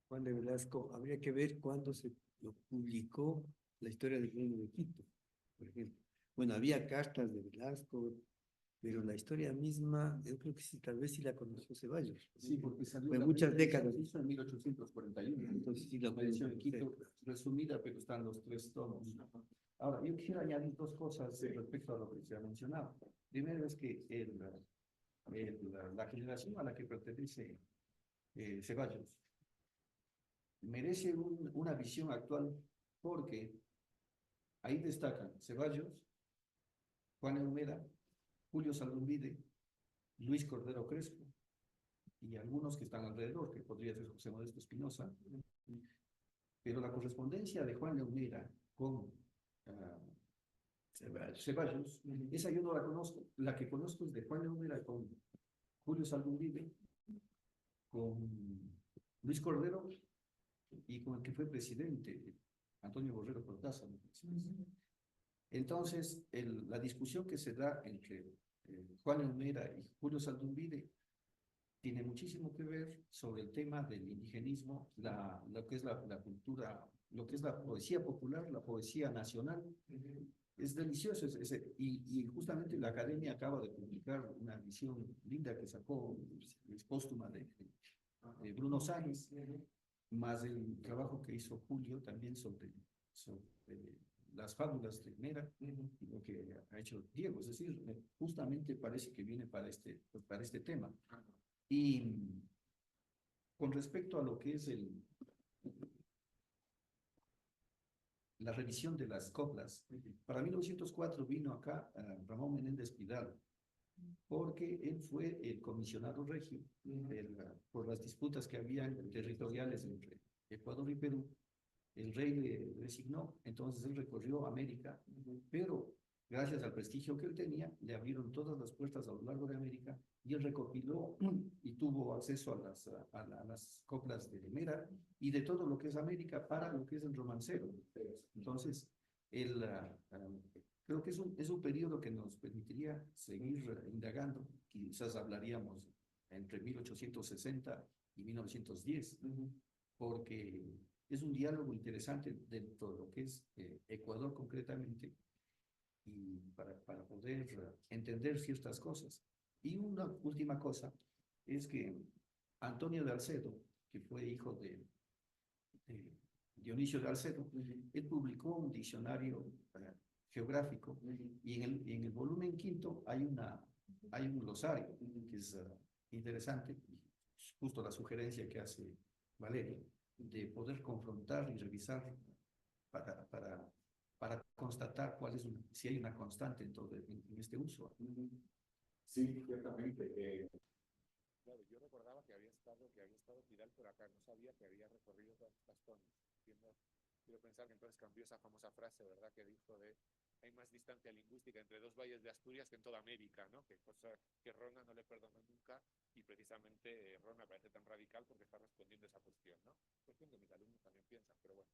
Juan de Velasco, habría que ver cuándo se lo publicó la historia del Reino de Quito, por ejemplo. Bueno, había cartas de Velasco, pero la historia misma, yo creo que sí, tal vez sí la conoció Ceballos. sí, porque salió Fue la muchas primera décadas. edición en 1841. Entonces sí la La edición pueden en Quito, conocer. resumida, pero están los 3 tomos. Ahora, yo quisiera añadir 2 cosas respecto a lo que se ha mencionado. Primero es que la generación a la que pertenece Ceballos merece una visión actual, porque ahí destacan Ceballos, Juan Eumera, Julio Saldumbide, Luis Cordero Crespo y algunos que están alrededor, que podría ser José Modesto Espinosa. Pero la correspondencia de Juan Eumera con Ceballos, esa yo no la conozco. La que conozco es de Juan Eumera con Julio Saldumbide, con Luis Cordero y con el que fue presidente, Antonio Borrero Cortázar. Entonces, la discusión que se da entre Juan Eumera y Julio Saldumbide tiene muchísimo que ver sobre el tema del indigenismo, lo que es la cultura, lo que es la poesía popular, la poesía nacional. Es delicioso, y justamente la Academia acaba de publicar una edición linda que sacó, es póstuma de Bruno Sáenz, más el trabajo que hizo Julio también sobre las fábulas de Mera, y lo que ha hecho Diego, es decir, justamente parece que viene para este tema. Y con respecto a lo que es la revisión de las coplas, para 1904 vino acá Ramón Menéndez Pidal, porque él fue el comisionado regio por las disputas que habían territoriales entre Ecuador y Perú. El rey le designó, entonces él recorrió América, pero gracias al prestigio que él tenía, le abrieron todas las puertas a lo largo de América, y él recopiló y tuvo acceso a las coplas de Mera y de todo lo que es América para lo que es el romancero. Entonces, creo que es un periodo que nos permitiría seguir indagando. Quizás hablaríamos entre 1860 y 1910, porque es un diálogo interesante dentro de lo que es Ecuador concretamente, y para poder entender ciertas cosas. Y una última cosa es que Antonio de Alcedo, que fue hijo de Dionisio de Alcedo, él publicó un diccionario geográfico, y en el volumen 5 hay un glosario que es interesante, justo la sugerencia que hace Valeria, de poder confrontar y revisar para para constatar cuál es si hay una constante en este uso. Sí, ciertamente. Claro, yo recordaba que había estado Vidal por acá, no sabía que había recorrido todas estas zonas. Quiero pensar que entonces cambió esa famosa frase, ¿verdad?, que dijo de hay más distancia lingüística entre dos valles de Asturias que en toda América, ¿no? Que cosa que Rona no le perdonó nunca, y precisamente Rona parece tan radical porque está respondiendo esa cuestión, ¿no? Cuestión que mis alumnos también piensan, pero bueno.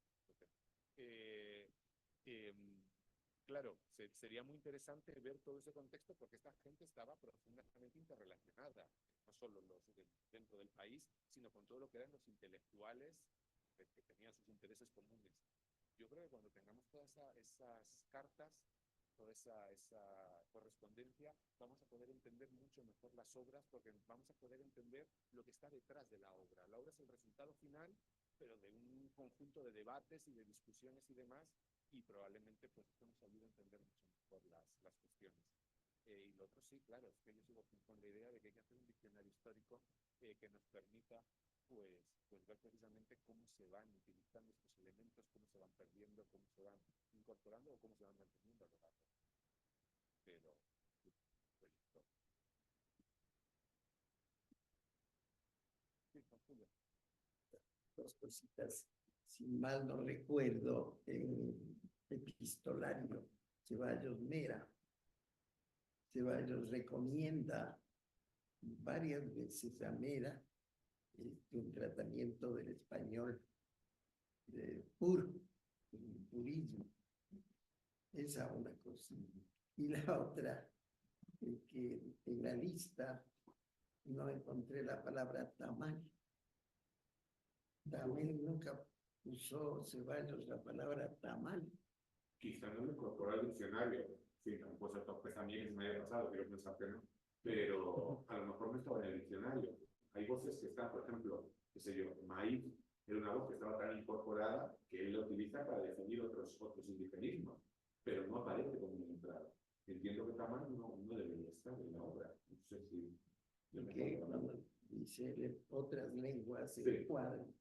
Claro, sería muy interesante ver todo ese contexto porque esta gente estaba profundamente interrelacionada, no solo dentro del país, sino con todo lo que eran los intelectuales que tenían sus intereses comunes. Yo creo que cuando tengamos todas esas cartas, toda esa correspondencia, vamos a poder entender mucho mejor las obras porque vamos a poder entender lo que está detrás de la obra. La obra es el resultado final, pero de un conjunto de debates y de discusiones y demás, y probablemente pues esto nos ayude a entender mucho mejor las cuestiones. Y lo otro sí, claro, es que yo sigo con la idea de que hay que hacer un diccionario histórico que nos permita pues ver precisamente cómo se van utilizando estos elementos, cómo se van perdiendo, cómo se van incorporando o cómo se van manteniendo a lo largo. Pero, proyecto. Sí, con Julio. Dos cositas. Si mal no recuerdo, en epistolario, Ceballos Mera, Ceballos recomienda varias veces a Mera un tratamiento del español puro, purismo. Esa una cosa. Y la otra, que en la lista no encontré la palabra tamal. También nunca usó Ceballos la palabra tamal. Quizá no lo incorporó al diccionario. Sí, pues también es me haya pasado, quiero pensar que no. Pero a lo mejor no estaba en el diccionario. Hay voces que están, por ejemplo, qué sé yo, maíz era una voz que estaba tan incorporada que él la utiliza para definir otros indigenismos, pero no aparece como una entrada. Entiendo que tamal no debería estar en la obra. No sé si... Porque cuando dice otras lenguas se encuadran.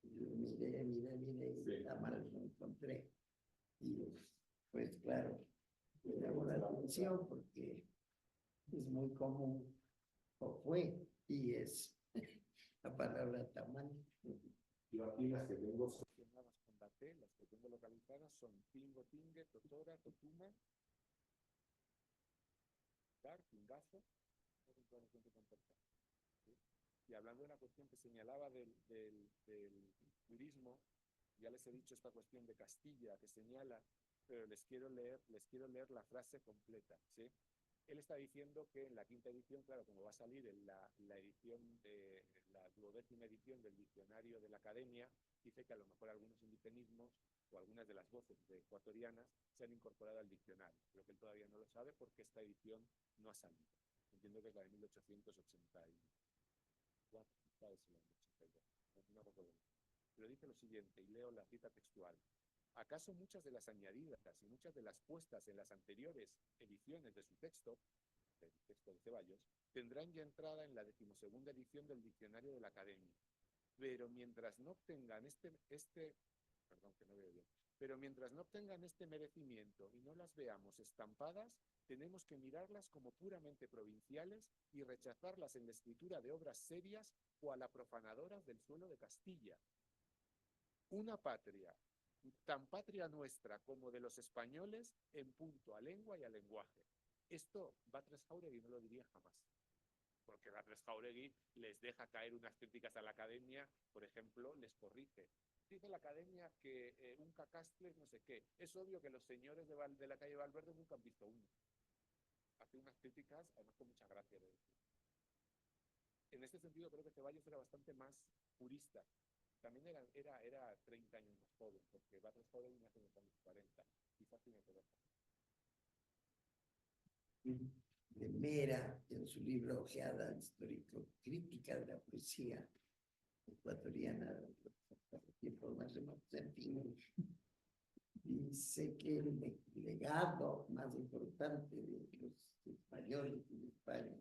Miré, sí. tamal lo encontré. Y pues claro, me llamó la atención porque es muy común, o fue, y es la palabra tamal. Yo aquí las que tengo relacionadas con la T, las que tengo localizadas son Tingo, Tingue, Totora, Totuma, Dar, Tingazo, y hablando de una cuestión que señalaba del turismo, ya les he dicho esta cuestión de Castilla que señala, pero les quiero leer la frase completa, ¿sí? Él está diciendo que en la quinta edición, claro, como va a salir en la edición de la 12ª edición del diccionario de la Academia, dice que a lo mejor algunos indigenismos o algunas de las voces ecuatorianas se han incorporado al diccionario, pero que él todavía no lo sabe porque esta edición no ha salido. Entiendo que es la de 1884, no recuerdo. Pero dice lo siguiente, y leo la cita textual. ¿Acaso muchas de las añadidas y muchas de las puestas en las anteriores ediciones de su texto, del texto de Ceballos, tendrán ya entrada en la 12ª edición del diccionario de la Academia? Pero mientras no obtengan pero mientras no obtengan este merecimiento y no las veamos estampadas, tenemos que mirarlas como puramente provinciales y rechazarlas en la escritura de obras serias o a la profanadoras del suelo de Castilla. Una patria, tan patria nuestra como de los españoles, en punto a lengua y a lenguaje. Esto Batres Jauregui no lo diría jamás, porque Batres Jauregui les deja caer unas críticas a la Academia, por ejemplo, les corrige. Dice la Academia que un cacastle no sé qué. Es obvio que los señores de la calle Valverde nunca han visto uno. Hace unas críticas, además con mucha gracia de decir. En este sentido creo que Ceballos era bastante más purista. También era 30 años más joven, porque Batres Jauregui nace en los años 40. Quizás tiene que ver. De Mera, en su libro Ojeada histórico-crítica de la poesía ecuatoriana, tiempos más remotos, en fin, dice que el legado más importante de los españoles en España,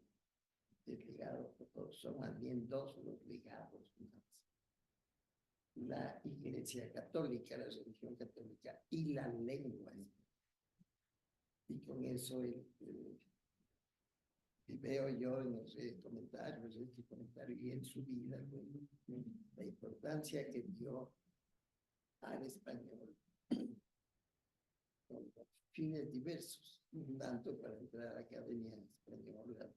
el legado, son más bien dos los legados más la Iglesia Católica, la religión católica y la lengua. Y con eso y veo yo en los comentarios, este comentario y en su vida, bueno, la importancia que dio al español con fines diversos, tanto para entrar a la Academia Española,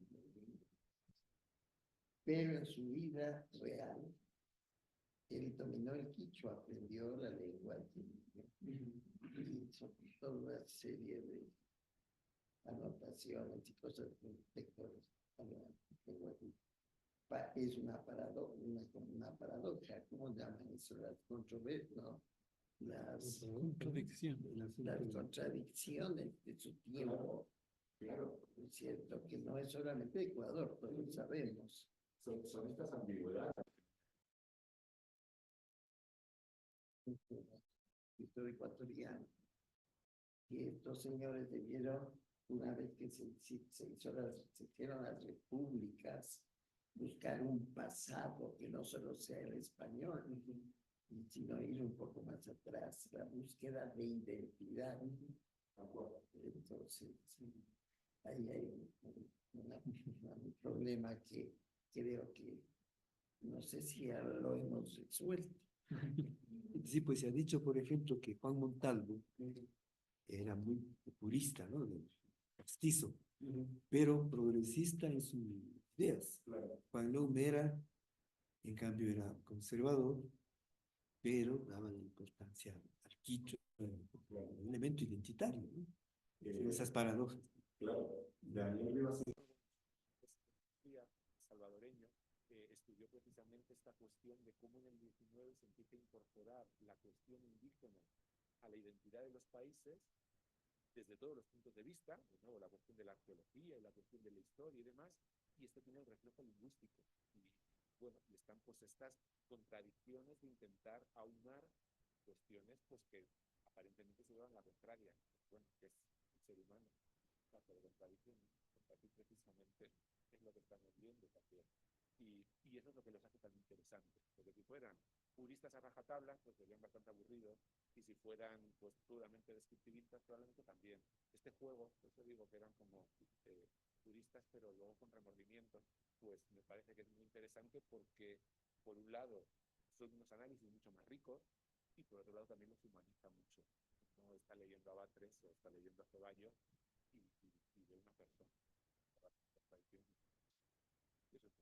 pero en su vida real, él dominó el quichua, aprendió la lengua y hizo toda una serie de anotaciones y cosas de textos. Es una paradoja, como una paradoja, ¿cómo llaman eso? Las controversias, ¿no? Las contradicciones de su tiempo. Claro, es cierto que no es solamente Ecuador, todos sabemos. Son estas ambigüedades. Escritor ecuatoriano. Que estos señores debieron, una vez que se hicieron las repúblicas, buscar un pasado que no solo sea el español, sino ir un poco más atrás, la búsqueda de identidad. Entonces, ahí hay un problema que creo que no sé si ya lo hemos resuelto. Sí, pues se ha dicho, por ejemplo, que Juan Montalvo era muy purista, ¿no? Castizo, pero progresista en sus ideas. Juan Lomera, en cambio, era conservador, pero daba la importancia al quichua, un elemento identitario, ¿no? Esas paradojas. Claro, Daniel Rivas salvadoreño estudió precisamente esta cuestión de cómo en el 19 se empieza a incorporar la cuestión indígena a la identidad de los países desde todos los puntos de vista, de nuevo la cuestión de la arqueología y la cuestión de la historia y demás, y esto tiene un reflejo lingüístico. Y bueno, y están pues estas contradicciones de intentar aunar cuestiones pues que aparentemente se llevan a la contraria, bueno, que es el ser humano, la contradicción, compartir precisamente es lo que estamos viendo también. Y eso es lo que los hace tan interesantes, porque si fueran puristas a rajatabla, pues serían bastante aburridos, y si fueran pues puramente descriptivistas, probablemente también. Este juego, por eso digo que eran como puristas, pero luego con remordimiento, pues me parece que es muy interesante porque, por un lado, son unos análisis mucho más ricos, y por otro lado también los humaniza mucho. No está leyendo a Batres o está leyendo a Ceballos y de una persona. Eso es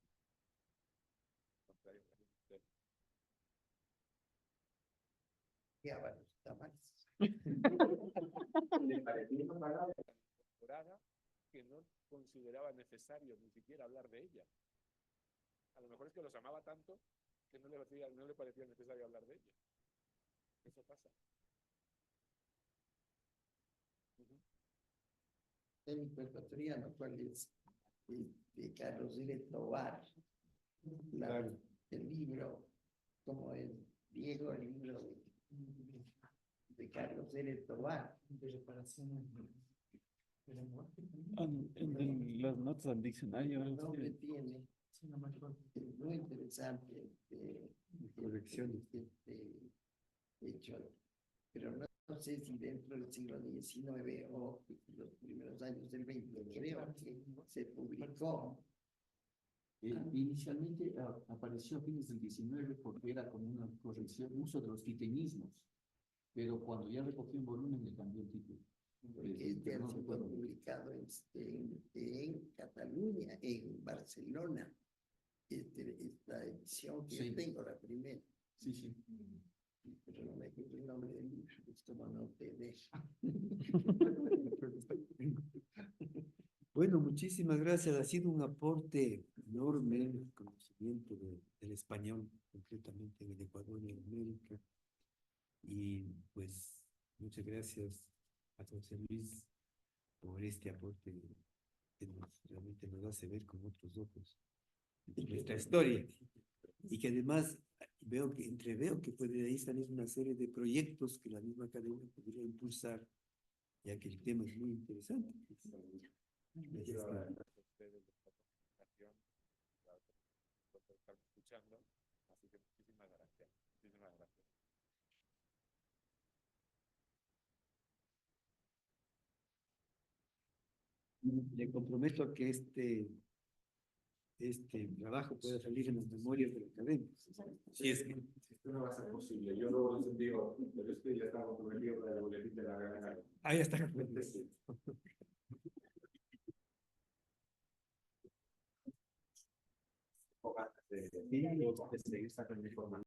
contrario a usted. Ya van los tamales. Le pareció una palabra temporada que no consideraba necesario ni siquiera hablar de ella. A lo mejor es que los amaba tanto que no le parecía necesario hablar de ella. Eso pasa. El ecuatoriano, ¿cuál es? De Carlos L. Tovar. El libro, como el viejo libro de Carlos L. Tovar. De reparación de la muerte. En las notas al diccionario. El nombre tiene, Sí, no me acuerdo. es muy interesante, Correcciones. hecho, pero no sé si dentro del siglo XIX o los primeros años del XX, creo que se publicó. Inicialmente apareció a fines del 19 porque era como una corrección, uso de los quiteñismos, pero cuando ya recogió un volumen le cambió el título. Este fue publicado en Cataluña, en Barcelona. Esta edición que Sí. tengo, la primera. Sí, sí. Pero no me acuerdo el nombre del libro, esto no te deja. Bueno, muchísimas gracias. Ha sido un aporte enorme el conocimiento del español, concretamente en el Ecuador y en América. Y pues muchas gracias a José Luis por este aporte que realmente nos hace ver con otros ojos nuestra historia. Y que además entreveo que puede ahí salir una serie de proyectos que la misma academia podría impulsar, ya que el tema es muy interesante. Ustedes de la comunicación, por estar escuchando. Así que muchísimas gracias. Muchísimas gracias. Le comprometo a que este trabajo pueda salir en las memorias de la academia. Si es que Esto no va a ser posible. Yo no les digo, pero es que ya está comprometido para el boletín de la gana. ahí está. Sí, seguir sacando información.